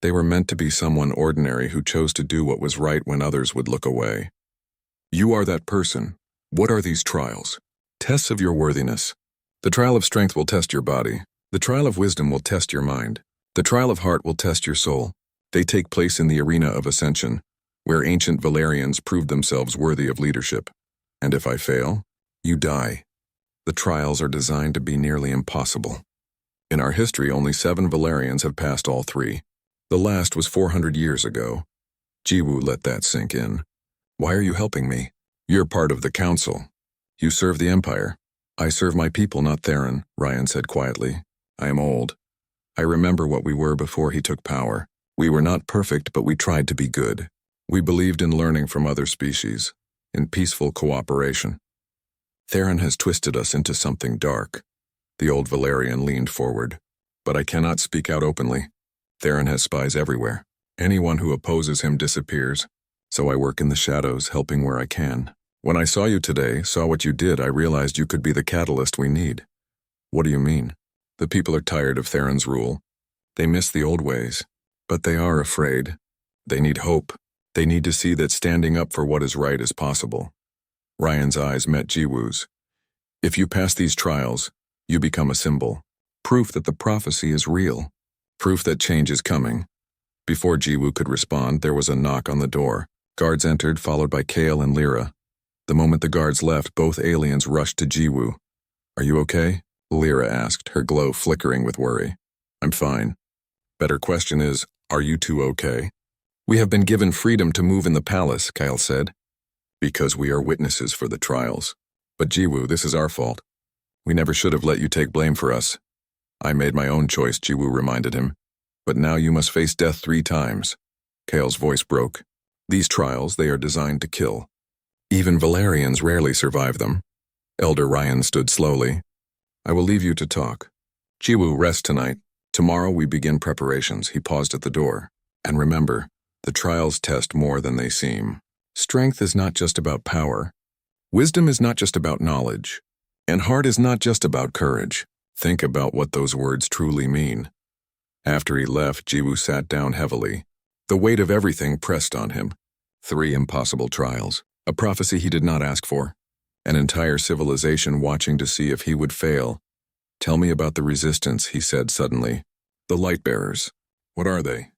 They were meant to be someone ordinary who chose to do what was right when others would look away. You are that person. What are these trials? Tests of your worthiness. The trial of strength will test your body. The trial of wisdom will test your mind. The trial of heart will test your soul. They take place in the arena of ascension, where ancient Valerians proved themselves worthy of leadership. And if I fail, you die. The trials are designed to be nearly impossible. In our history, only 7 Valerians have passed all 3. The last was 400 years ago. Jiwoo let that sink in. Why are you helping me? You're part of the council. You serve the Empire. I serve my people, not Theron, Ryan said quietly. I am old. I remember what we were before he took power. We were not perfect, but we tried to be good. We believed in learning from other species, in peaceful cooperation. Theron has twisted us into something dark. The old Valerian leaned forward. But I cannot speak out openly. Theron has spies everywhere. Anyone who opposes him disappears. So I work in the shadows, helping where I can. When I saw you today, saw what you did, I realized you could be the catalyst we need. What do you mean? The people are tired of Theron's rule. They miss the old ways. But they are afraid. They need hope. They need to see that standing up for what is right is possible. Ryan's eyes met Jiwoo's. If you pass these trials, you become a symbol. Proof that the prophecy is real. Proof that change is coming. Before Jiwoo could respond, there was a knock on the door. Guards entered, followed by Kale and Lyra. The moment the guards left, both aliens rushed to Jiwoo. Are you okay? Lyra asked, her glow flickering with worry. I'm fine. Better question is, are you two okay? We have been given freedom to move in the palace, Kyle said. Because we are witnesses for the trials. But Jiwoo, this is our fault. We never should have let you take blame for us. I made my own choice, Jiwoo reminded him. But now you must face death 3 times. Kale's voice broke. These trials, they are designed to kill. Even Valerians rarely survive them. Elder Ryan stood slowly. I will leave you to talk. Jiwoo, rest tonight. Tomorrow we begin preparations. He paused at the door. And remember, the trials test more than they seem. Strength is not just about power. Wisdom is not just about knowledge. And heart is not just about courage. Think about what those words truly mean. After he left, Jiwoo sat down heavily. The weight of everything pressed on him. 3 impossible trials, a prophecy he did not ask for, an entire civilization watching to see if he would fail. "Tell me about the resistance," he said suddenly. "The Lightbearers. What are they?"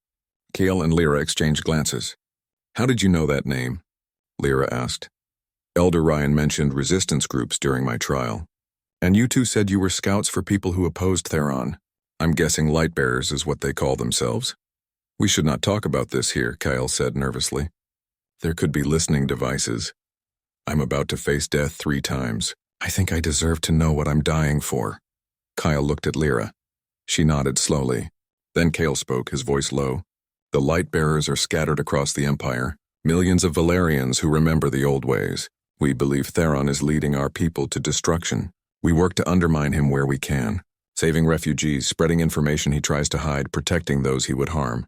Kale and Lyra exchanged glances. "How did you know that name?" Lyra asked. "Elder Ryan mentioned resistance groups during my trial. And you two said you were scouts for people who opposed Theron. I'm guessing Lightbearers is what they call themselves." "We should not talk about this here," Kyle said nervously. "There could be listening devices. I'm about to face death 3 times. I think I deserve to know what I'm dying for." Kyle looked at Lyra. She nodded slowly. Then Kale spoke, his voice low. "The Lightbearers are scattered across the Empire. Millions of Valerians who remember the old ways. We believe Theron is leading our people to destruction. We work to undermine him where we can, saving refugees, spreading information he tries to hide, protecting those he would harm.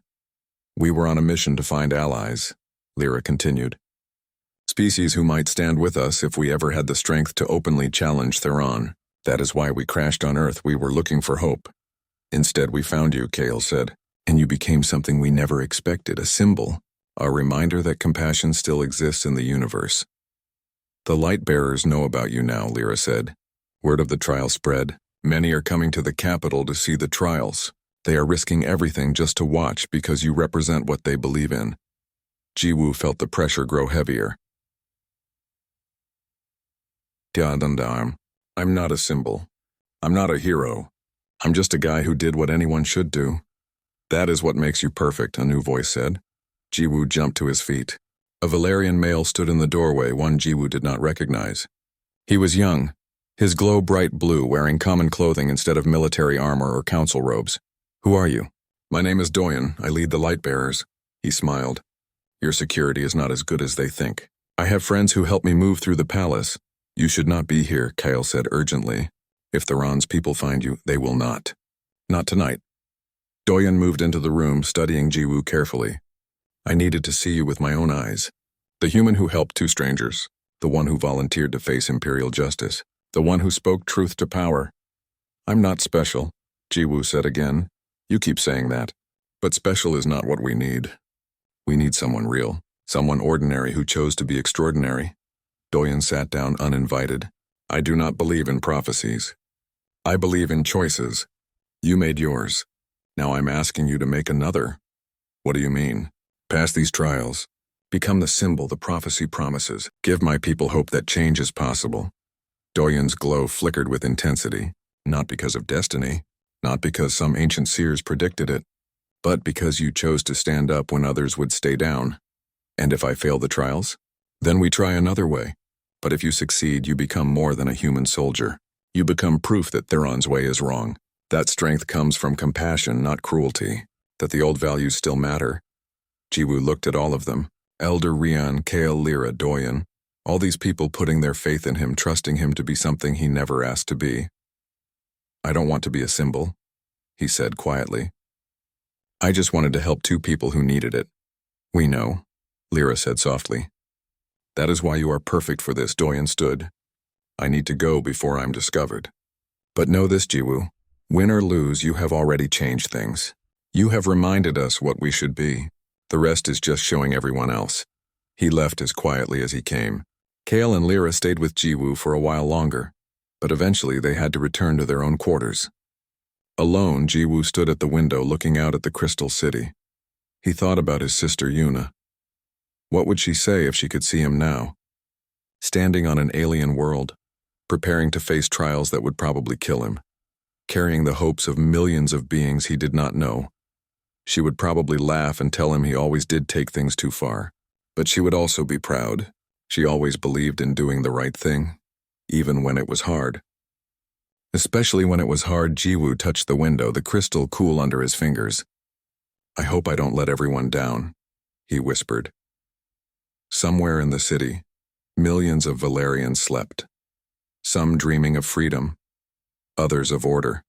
We were on a mission to find allies," Lyra continued. "Species who might stand with us if we ever had the strength to openly challenge Theron. That is why we crashed on Earth. We were looking for hope. Instead, we found you," Kale said, "and you became something we never expected, a symbol, a reminder that compassion still exists in the universe." "The Lightbearers know about you now," Lyra said. "Word of the trial spread. Many are coming to the capital to see the trials. They are risking everything just to watch because you represent what they believe in." Jiwoo felt the pressure grow heavier. "I'm not a symbol. I'm not a hero. I'm just a guy who did what anyone should do." "That is what makes you perfect," a new voice said. Jiwoo jumped to his feet. A Valerian male stood in the doorway, one Jiwoo did not recognize. He was young, his glow bright blue, wearing common clothing instead of military armor or council robes. "Who are you?" "My name is Doyen. I lead the Lightbearers." He smiled. "Your security is not as good as they think. I have friends who help me move through the palace. You should not be here," Kyle said urgently. "If Theron's people find you, they will not. Not tonight." Doyen moved into the room, studying Jiwoo carefully. "I needed to see you with my own eyes. The human who helped 2 strangers, the one who volunteered to face imperial justice, the one who spoke truth to power." "I'm not special," Jiwoo said again. "You keep saying that. But special is not what we need. We need someone real, someone ordinary who chose to be extraordinary." Doyen sat down uninvited. "I do not believe in prophecies. I believe in choices. You made yours. Now I'm asking you to make another." "What do you mean?" "Pass these trials. Become the symbol the prophecy promises. Give my people hope that change is possible." Doyen's glow flickered with intensity, not because of destiny, not because some ancient seers predicted it, but because you chose to stand up when others would stay down. "And if I fail the trials? Then we try another way. But if you succeed, you become more than a human soldier. You become proof that Theron's way is wrong. That strength comes from compassion, not cruelty. That the old values still matter." Jiwoo looked at all of them. Elder Rian, Kale, Lyra, Doyen. All these people putting their faith in him, trusting him to be something he never asked to be. "I don't want to be a symbol," he said quietly. "I just wanted to help 2 people who needed it." "We know," Lyra said softly. "That is why you are perfect for this," Doyen stood. "I need to go before I'm discovered. But know this, Jiwoo. Win or lose, you have already changed things. You have reminded us what we should be. The rest is just showing everyone else." He left as quietly as he came. Kale and Lyra stayed with Jiwoo for a while longer, but eventually they had to return to their own quarters. Alone, Jiwoo stood at the window looking out at the Crystal City. He thought about his sister Yuna. What would she say if she could see him now? Standing on an alien world, preparing to face trials that would probably kill him, carrying the hopes of millions of beings he did not know. She would probably laugh and tell him he always did take things too far. But she would also be proud. She always believed in doing the right thing, even when it was hard. Especially when it was hard, Jiwoo touched the window, the crystal cool under his fingers. "I hope I don't let everyone down," he whispered. Somewhere in the city, millions of Valerians slept. Some dreaming of freedom, others of order.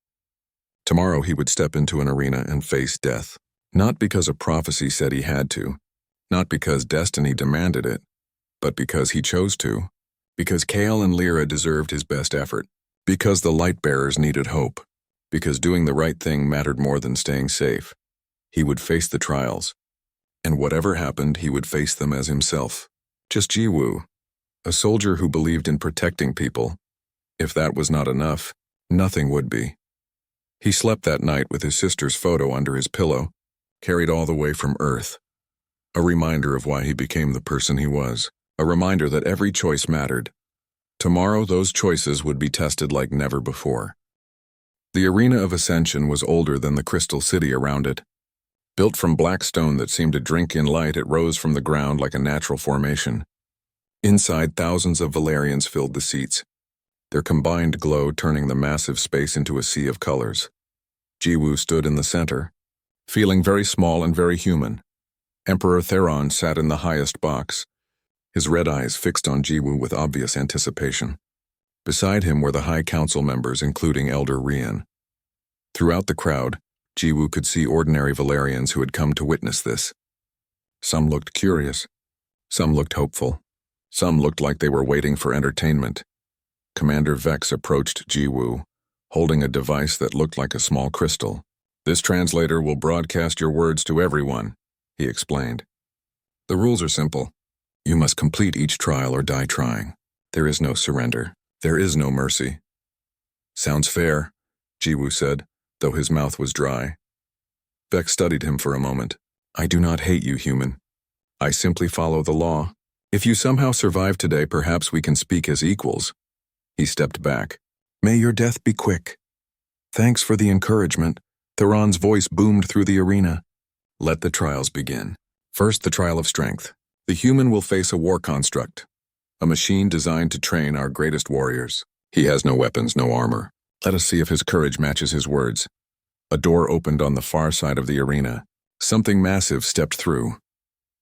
Tomorrow he would step into an arena and face death. Not because a prophecy said he had to, not because destiny demanded it, but because he chose to. Because Kale and Lyra deserved his best effort. Because the Lightbearers needed hope. because doing the right thing mattered more than staying safe. He would face the trials, and whatever happened, he would face them as himself. Just Jiwoo, a soldier who believed in protecting people. If that was not enough, nothing would be. He slept that night with his sister's photo under his pillow, carried all the way from Earth. A reminder of why he became the person he was. A reminder that every choice mattered. Tomorrow, those choices would be tested like never before. The arena of Ascension was older than the crystal city around it. Built from black stone that seemed to drink in light, it rose from the ground like a natural formation. Inside, thousands of Valerians filled the seats, their combined glow turning the massive space into a sea of colors. Jiwoo stood in the center, feeling very small and very human. Emperor Theron sat in the highest box, his red eyes fixed on Jiwoo with obvious anticipation. Beside him were the High Council members, including Elder Rian. Throughout the crowd, Jiwoo could see ordinary Valerians who had come to witness this. Some looked curious, some looked hopeful, some looked like they were waiting for entertainment. Commander Vex approached Jiwoo, holding a device that looked like a small crystal. "This translator will broadcast your words to everyone," he explained. "The rules are simple. You must complete each trial or die trying. There is no surrender. There is no mercy." "Sounds fair," Jiwoo said, though his mouth was dry. Vex studied him for a moment. "I do not hate you, human. I simply follow the law. If you somehow survive today, perhaps we can speak as equals." He stepped back. "May your death be quick." "Thanks for the encouragement." Theron's voice boomed through the arena. "Let the trials begin. First, the trial of strength. The human will face a war construct, a machine designed to train our greatest warriors. He has no weapons, no armor. Let us see if his courage matches his words." A door opened on the far side of the arena. Something massive stepped through.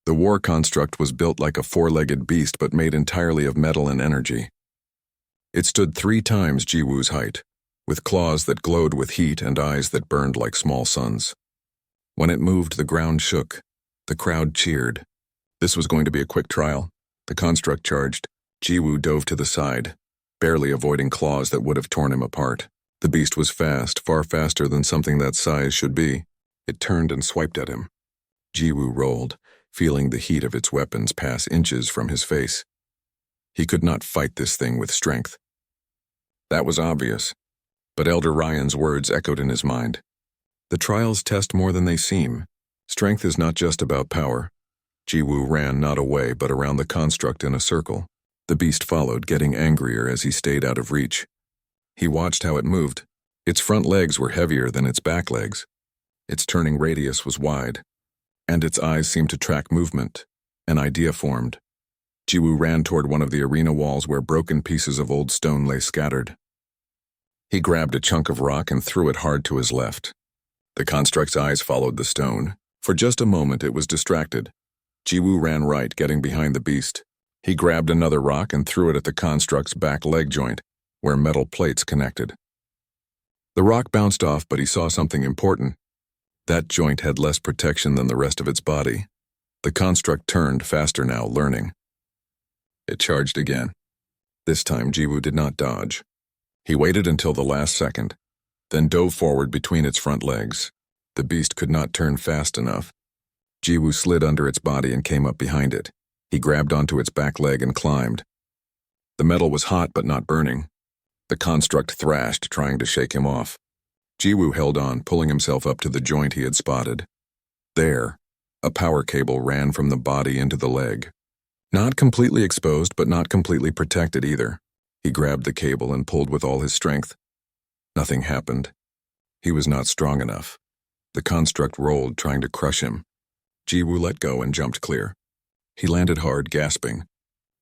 The war construct was built like a four-legged beast but made entirely of metal and energy. It stood 3 times Jiwoo's height, with claws that glowed with heat and eyes that burned like small suns. When it moved, the ground shook. The crowd cheered. This was going to be a quick trial. The construct charged. Jiwoo dove to the side, barely avoiding claws that would have torn him apart. The beast was fast, far faster than something that size should be. It turned and swiped at him. Jiwoo rolled, feeling the heat of its weapons pass inches from his face. He could not fight this thing with strength. That was obvious, but Elder Ryan's words echoed in his mind. The trials test more than they seem. Strength is not just about power. Jiwoo ran not away but around the construct in a circle. The beast followed, getting angrier as he stayed out of reach. He watched how it moved. Its front legs were heavier than its back legs. Its turning radius was wide, and its eyes seemed to track movement. An idea formed. Jiwoo ran toward one of the arena walls where broken pieces of old stone lay scattered. He grabbed a chunk of rock and threw it hard to his left. The construct's eyes followed the stone. For just a moment it was distracted. Jiwoo ran right, getting behind the beast. He grabbed another rock and threw it at the construct's back leg joint, where metal plates connected. The rock bounced off, but he saw something important. That joint had less protection than the rest of its body. The construct turned, faster now, learning. It charged again. This time Jiwoo did not dodge. He waited until the last second, then dove forward between its front legs. The beast could not turn fast enough. Jiwoo slid under its body and came up behind it. He grabbed onto its back leg and climbed. The metal was hot but not burning. The construct thrashed, trying to shake him off. Jiwoo held on, pulling himself up to the joint he had spotted. There, a power cable ran from the body into the leg. Not completely exposed, but not completely protected either. He grabbed the cable and pulled with all his strength. Nothing happened. He was not strong enough. The construct rolled, trying to crush him. Jiwoo let go and jumped clear. He landed hard, gasping.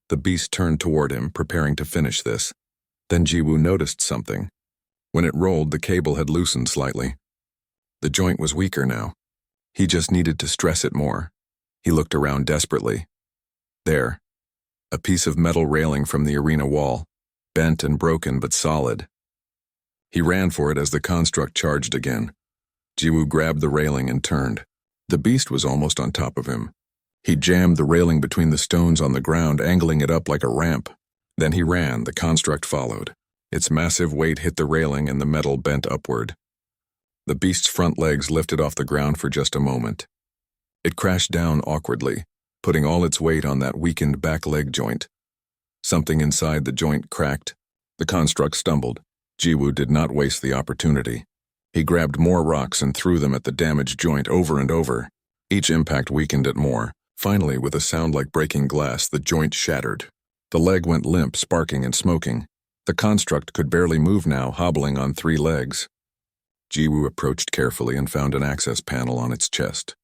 The beast turned toward him, preparing to finish this. Then Jiwoo noticed something. When it rolled, the cable had loosened slightly. The joint was weaker now. He just needed to stress it more. He looked around desperately. There, a piece of metal railing from the arena wall, bent and broken but solid. He ran for it as the construct charged again. Jiwoo grabbed the railing and turned. The beast was almost on top of him. He jammed the railing between the stones on the ground, angling it up like a ramp. Then he ran, the construct followed. Its massive weight hit the railing and the metal bent upward. The beast's front legs lifted off the ground for just a moment. It crashed down awkwardly, putting all its weight on that weakened back leg joint. Something inside the joint cracked. The construct stumbled. Jiwoo did not waste the opportunity. He grabbed more rocks and threw them at the damaged joint over and over. Each impact weakened it more. Finally, with a sound like breaking glass, the joint shattered. The leg went limp, sparking and smoking. The construct could barely move now, hobbling on 3 legs. Jiwoo approached carefully and found an access panel on its chest.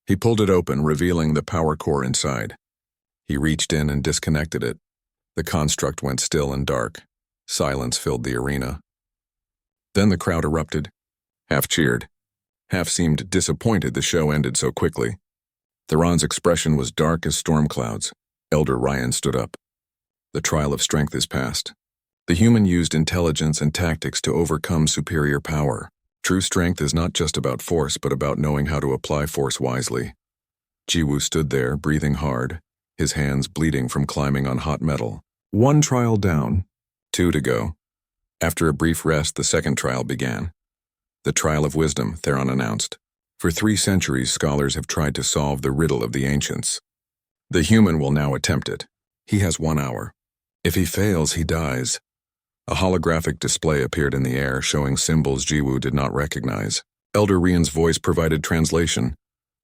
He pulled it open, revealing the power core inside. He reached in and disconnected it. The construct went still and dark. Silence filled the arena. Then the crowd erupted. Half cheered. Half seemed disappointed the show ended so quickly. Theron's expression was dark as storm clouds. Elder Ryan stood up. The trial of strength is past. The human used intelligence and tactics to overcome superior power. True strength is not just about force, but about knowing how to apply force wisely. Jiwoo stood there, breathing hard, his hands bleeding from climbing on hot metal. 1 trial down, 2 to go. After a brief rest, the second trial began. The trial of wisdom, Theron announced. For 3 centuries, scholars have tried to solve the riddle of the ancients. The human will now attempt it. He has 1 hour. If he fails, he dies. A holographic display appeared in the air, showing symbols Jiwoo did not recognize. Elder Rian's voice provided translation.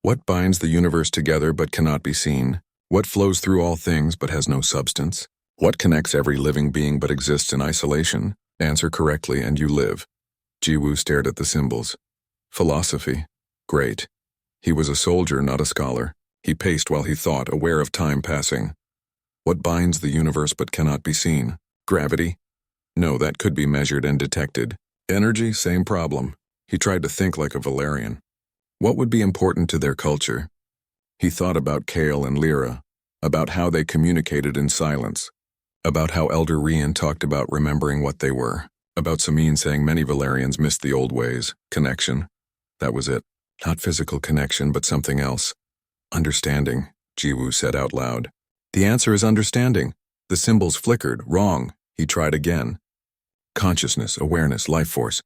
What binds the universe together but cannot be seen? What flows through all things but has no substance? What connects every living being but exists in isolation? Answer correctly and you live. Jiwoo stared at the symbols. Philosophy. Great. He was a soldier, not a scholar. He paced while he thought, aware of time passing. What binds the universe but cannot be seen? Gravity? No, that could be measured and detected. Energy? Same problem. He tried to think like a Valerian. What would be important to their culture? He thought about Kale and Lyra, about how they communicated in silence, about how Elder Rian talked about remembering what they were, about Samin saying many Valerians missed the old ways. Connection. That was it. Not physical connection, but something else. Understanding, Jiwoo said out loud. The answer is understanding. The symbols flickered. Wrong. He tried again. Consciousness, awareness, life force.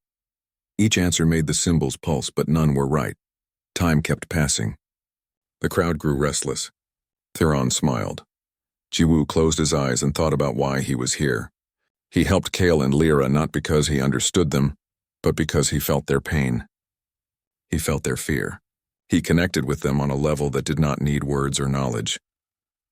Each answer made the symbols pulse, but none were right. Time kept passing. The crowd grew restless. Theron smiled. Jiwoo closed his eyes and thought about why he was here. He helped Kale and Lyra not because he understood them, but because he felt their pain. He felt their fear. He connected with them on a level that did not need words or knowledge.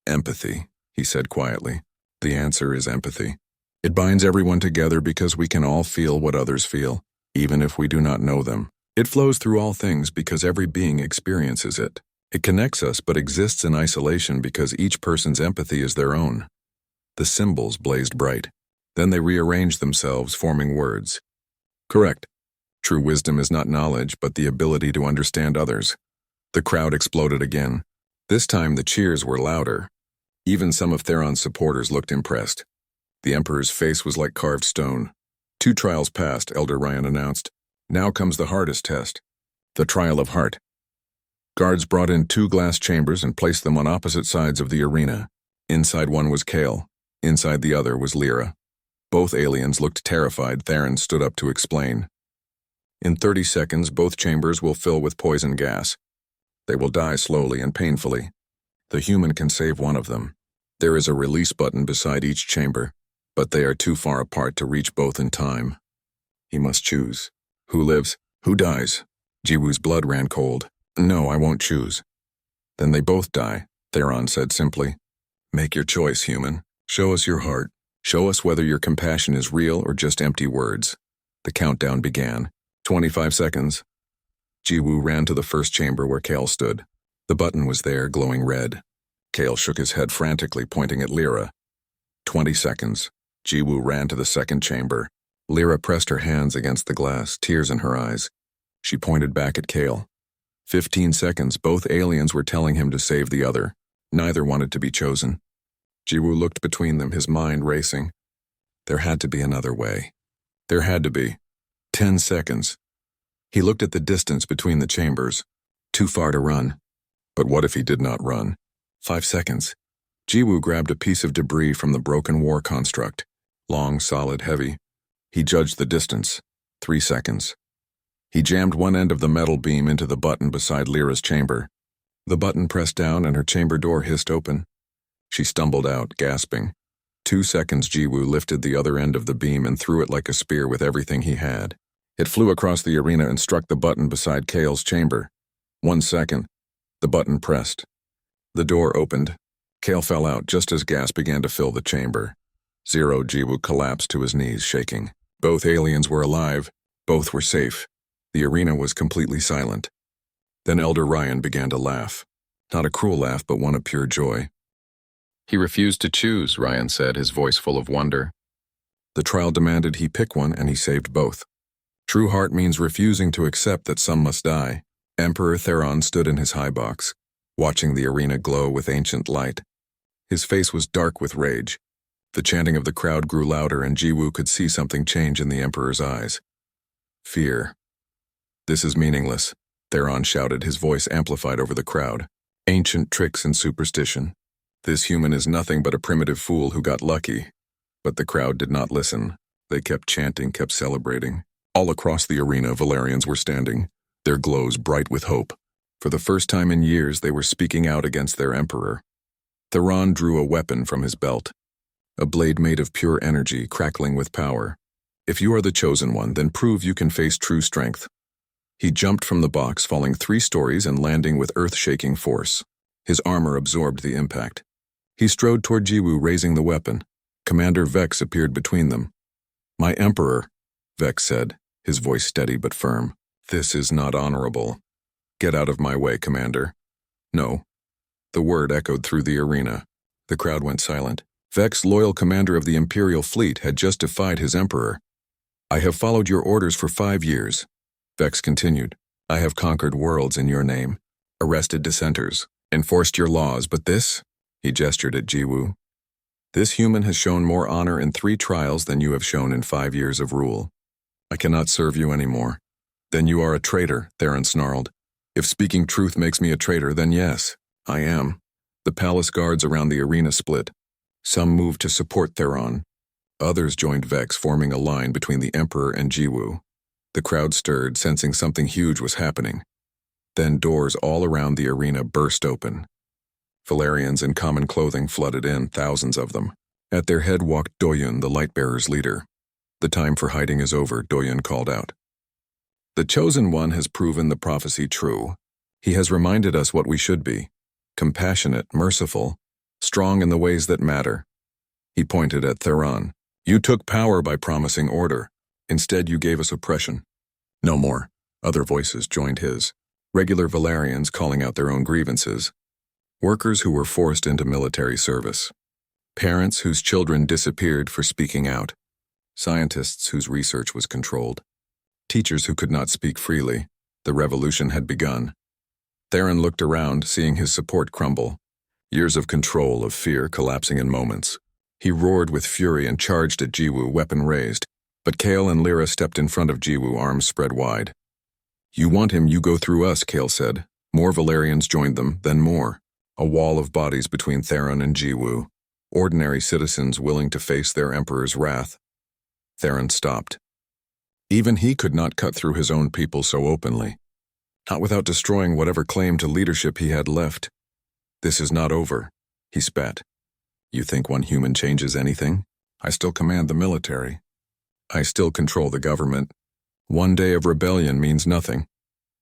Empathy, he said quietly. The answer is empathy. It binds everyone together because we can all feel what others feel, even if we do not know them. It flows through all things because every being experiences it. It connects us but exists in isolation because each person's empathy is their own. The symbols blazed bright. Then they rearranged themselves, forming words. Correct. True wisdom is not knowledge, but the ability to understand others. The crowd exploded again. This time the cheers were louder. Even some of Theron's supporters looked impressed. The Emperor's face was like carved stone. 2 trials passed, Elder Ryan announced. Now comes the hardest test. The trial of heart. Guards brought in 2 glass chambers and placed them on opposite sides of the arena. Inside one was Kale. Inside the other was Lyra. Both aliens looked terrified. Theron stood up to explain. In 30 seconds, both chambers will fill with poison gas. They will die slowly and painfully. The human can save one of them. There is a release button beside each chamber, but they are too far apart to reach both in time. He must choose. Who lives? Who dies? Jiwoo's blood ran cold. No, I won't choose. Then they both die, Theron said simply. Make your choice, human. Show us your heart. Show us whether your compassion is real or just empty words. The countdown began. 25 seconds. Jiwoo ran to the first chamber where Kale stood. The button was there, glowing red. Kale shook his head frantically, pointing at Lyra. 20 seconds. Jiwoo ran to the second chamber. Lyra pressed her hands against the glass, tears in her eyes. She pointed back at Kale. 15 seconds. Both aliens were telling him to save the other. Neither wanted to be chosen. Jiwoo looked between them, his mind racing. There had to be another way. There had to be. 10 seconds. He looked at the distance between the chambers. Too far to run. But what if he did not run? 5 seconds. Jiwoo grabbed a piece of debris from the broken war construct. Long, solid, heavy. He judged the distance. 3 seconds. He jammed one end of the metal beam into the button beside Lyra's chamber. The button pressed down and her chamber door hissed open. She stumbled out, gasping. 2 seconds, Jiwoo lifted the other end of the beam and threw it like a spear with everything he had. It flew across the arena and struck the button beside Kale's chamber. 1 second. The button pressed. The door opened. Kale fell out just as gas began to fill the chamber. 0. Jiwoo collapsed to his knees, shaking. Both aliens were alive. Both were safe. The arena was completely silent. Then Elder Ryan began to laugh. Not a cruel laugh, but one of pure joy. He refused to choose, Ryan said, his voice full of wonder. The trial demanded he pick one, and he saved both. True heart means refusing to accept that some must die. Emperor Theron stood in his high box, watching the arena glow with ancient light. His face was dark with rage. The chanting of the crowd grew louder, and Jiwoo could see something change in the Emperor's eyes. Fear. This is meaningless, Theron shouted, his voice amplified over the crowd. Ancient tricks and superstition. This human is nothing but a primitive fool who got lucky. But the crowd did not listen. They kept chanting, kept celebrating. All across the arena, Valerians were standing, their glows bright with hope. For the first time in years, they were speaking out against their emperor. Theron drew a weapon from his belt. A blade made of pure energy, crackling with power. If you are the chosen one, then prove you can face true strength. He jumped from the box, falling 3 stories and landing with earth-shaking force. His armor absorbed the impact. He strode toward Jiwoo, raising the weapon. Commander Vex appeared between them. My emperor, Vex said, his voice steady but firm. This is not honorable. Get out of my way, Commander. No. The word echoed through the arena. The crowd went silent. Vex, loyal commander of the Imperial fleet, had just defied his emperor. I have followed your orders for 5 years. Vex continued. I have conquered worlds in your name, arrested dissenters, enforced your laws, but this? He gestured at Jiwoo. This human has shown more honor in 3 trials than you have shown in 5 years of rule. I cannot serve you anymore. Then you are a traitor, Theron snarled. If speaking truth makes me a traitor, then yes, I am. The palace guards around the arena split. Some moved to support Theron. Others joined Vex, forming a line between the Emperor and Jiwoo. The crowd stirred, sensing something huge was happening. Then doors all around the arena burst open. Valerians in common clothing flooded in, thousands of them. At their head walked Doyun, the Lightbearer's leader. The time for hiding is over, Doyun called out. The Chosen One has proven the prophecy true. He has reminded us what we should be. Compassionate, merciful, strong in the ways that matter. He pointed at Theron. You took power by promising order. Instead, you gave us oppression. No more. Other voices joined his. Regular Valerians calling out their own grievances. Workers who were forced into military service. Parents whose children disappeared for speaking out. Scientists whose research was controlled. Teachers who could not speak freely. The revolution had begun. Theron looked around, seeing his support crumble. Years of control, of fear collapsing in moments. He roared with fury and charged at Jiwoo, weapon raised. But Kale and Lyra stepped in front of Jiwoo, arms spread wide. You want him, you go through us, Kale said. More Valerians joined them, then more. A wall of bodies between Theron and Jiwoo. Ordinary citizens willing to face their emperor's wrath. Theron stopped. Even he could not cut through his own people so openly. Not without destroying whatever claim to leadership he had left. This is not over, he spat. You think one human changes anything? I still command the military. I still control the government. One day of rebellion means nothing.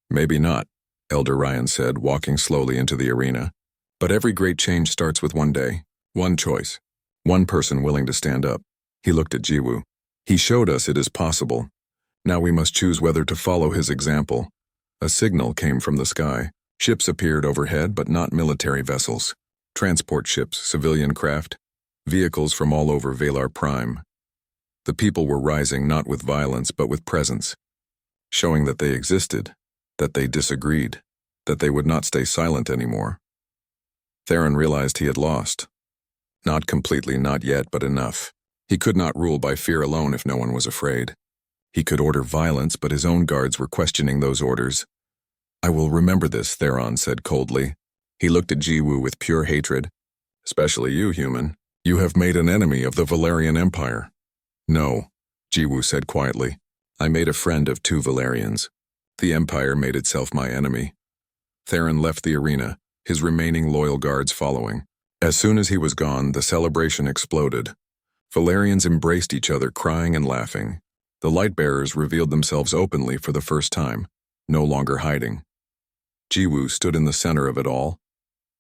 Maybe not, Elder Ryan said, walking slowly into the arena. But every great change starts with one day, one choice, one person willing to stand up. He looked at Jiwoo. He showed us it is possible. Now we must choose whether to follow his example. A signal came from the sky. Ships appeared overhead, but not military vessels. Transport ships, civilian craft, vehicles from all over Valar Prime. The people were rising not with violence, but with presence, showing that they existed, that they disagreed, that they would not stay silent anymore. Theron realized he had lost. Not completely, not yet, but enough. He could not rule by fear alone if no one was afraid. He could order violence, but his own guards were questioning those orders. I will remember this, Theron said coldly. He looked at Jiwoo with pure hatred. Especially you, human. You have made an enemy of the Valerian Empire. No, Jiwoo said quietly. I made a friend of 2 Valerians. The Empire made itself my enemy. Theron left the arena, his remaining loyal guards following. As soon as he was gone, the celebration exploded. Valerians embraced each other, crying and laughing. The Lightbearers revealed themselves openly for the first time, no longer hiding. Jiwoo stood in the center of it all,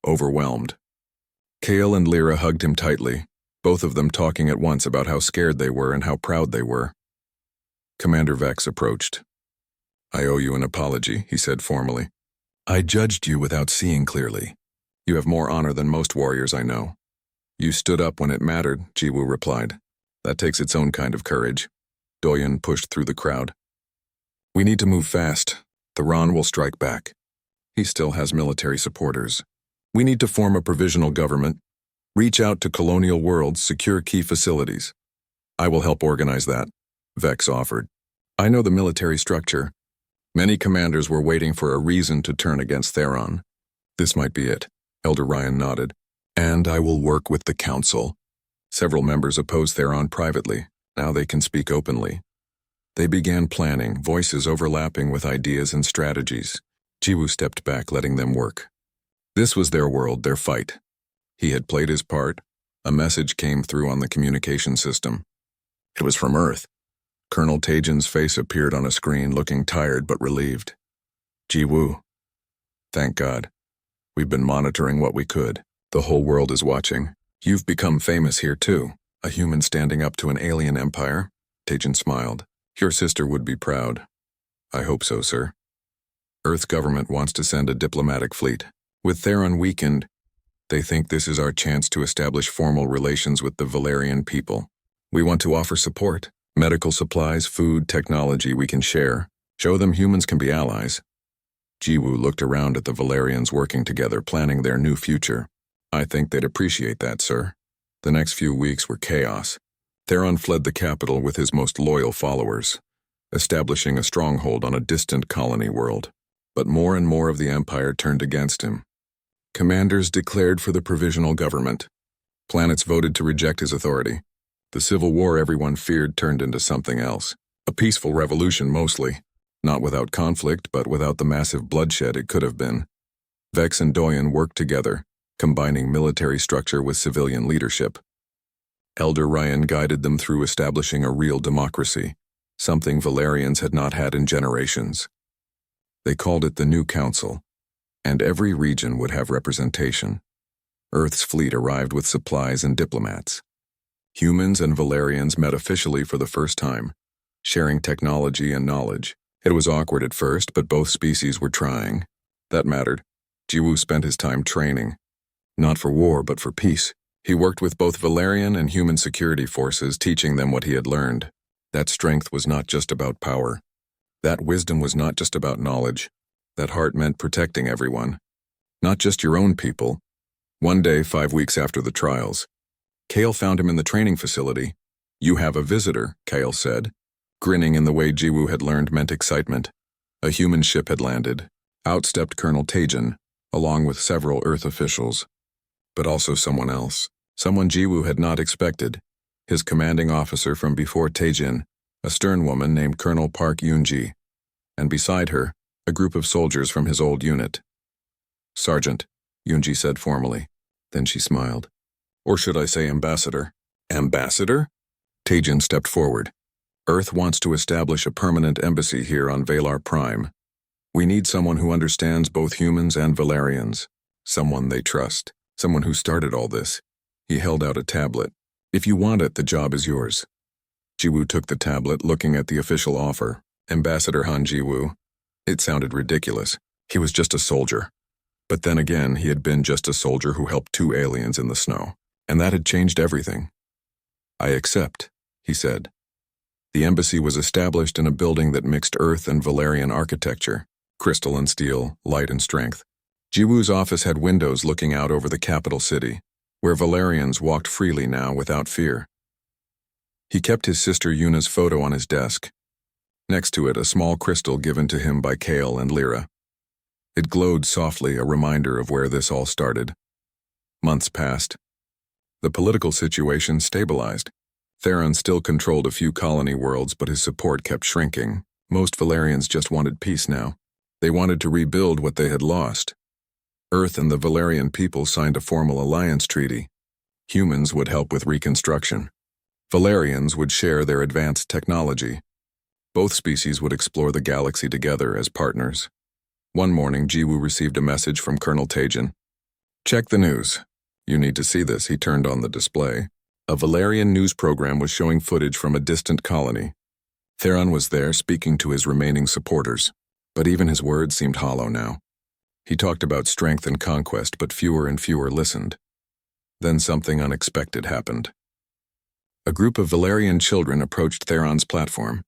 overwhelmed. Kale and Lyra hugged him tightly, both of them talking at once about how scared they were and how proud they were. Commander Vex approached. "I owe you an apology," he said formally. "I judged you without seeing clearly. You have more honor than most warriors I know." "You stood up when it mattered," Jiwoo replied. "That takes its own kind of courage." Doyen pushed through the crowd. "We need to move fast. The Ron will strike back. He still has military supporters. We need to form a provisional government, reach out to colonial worlds, secure key facilities." "I will help organize that," Vex offered. "I know the military structure. Many commanders were waiting for a reason to turn against Theron. This might be it." Elder Ryan nodded. "And I will work with the council." Several members opposed Theron privately. Now they can speak openly. They began planning, voices overlapping with ideas and strategies. Jiwoo stepped back, letting them work. This was their world, their fight. He had played his part. A message came through on the communication system. It was from Earth. Colonel Tajin's face appeared on a screen, looking tired but relieved. "Jiwoo. Thank God. We've been monitoring what we could. The whole world is watching. You've become famous here too. A human standing up to an alien empire." Tajin smiled. "Your sister would be proud." "I hope so, sir." "Earth's government wants to send a diplomatic fleet. With Theron weakened, they think this is our chance to establish formal relations with the Valerian people. We want to offer support. Medical supplies, food, technology we can share. Show them humans can be allies." Jiwoo looked around at the Valerians working together, planning their new future. "I think they'd appreciate that, sir." The next few weeks were chaos. Theron fled the capital with his most loyal followers, establishing a stronghold on a distant colony world. But more and more of the Empire turned against him. Commanders declared for the provisional government. Planets voted to reject his authority. The civil war everyone feared turned into something else. A peaceful revolution mostly. Not without conflict, but without the massive bloodshed it could have been. Vex and Doyen worked together, combining military structure with civilian leadership. Elder Ryan guided them through establishing a real democracy, something Valerians had not had in generations. They called it the New Council, and every region would have representation. Earth's fleet arrived with supplies and diplomats. Humans and Valerians met officially for the first time, sharing technology and knowledge. It was awkward at first, but both species were trying. That mattered. Jiwoo spent his time training. Not for war, but for peace. He worked with both Valerian and human security forces, teaching them what he had learned. That strength was not just about power. That wisdom was not just about knowledge. That heart meant protecting everyone. Not just your own people. One day, 5 weeks after the trials, Kale found him in the training facility. "You have a visitor," Kale said, grinning in the way Jiwoo had learned meant excitement. A human ship had landed. Out stepped Colonel Tajin, along with several Earth officials. But also someone else. Someone Jiwoo had not expected. His commanding officer from before Tajin, a stern woman named Colonel Park Yoonji. And beside her, a group of soldiers from his old unit. "Sergeant," Yoonji said formally. Then she smiled. "Or should I say ambassador?" "Ambassador?" Tajin stepped forward. "Earth wants to establish a permanent embassy here on Valar Prime. We need someone who understands both humans and Valerians. Someone they trust. Someone who started all this." He held out a tablet. "If you want it, the job is yours." Jiwoo took the tablet, looking at the official offer. Ambassador Han Jiwoo. It sounded ridiculous. He was just a soldier. But then again, he had been just a soldier who helped 2 aliens in the snow. And that had changed everything. "I accept," he said. The embassy was established in a building that mixed Earth and Valerian architecture, crystal and steel, light and strength. Jiwoo's office had windows looking out over the capital city, where Valerians walked freely now without fear. He kept his sister Yuna's photo on his desk. Next to it, a small crystal given to him by Kale and Lyra. It glowed softly, a reminder of where this all started. Months passed. The political situation stabilized. Theron still controlled a few colony worlds, but his support kept shrinking. Most Valerians just wanted peace now. They wanted to rebuild what they had lost. Earth and the Valerian people signed a formal alliance treaty. Humans would help with reconstruction. Valerians would share their advanced technology. Both species would explore the galaxy together as partners. One morning, Jiwoo received a message from Colonel Tajan. "Check the news. You need to see this." He turned on the display. A Valerian news program was showing footage from a distant colony. Theron was there speaking to his remaining supporters, but even his words seemed hollow now. He talked about strength and conquest, but fewer and fewer listened. Then something unexpected happened. A group of Valerian children approached Theron's platform.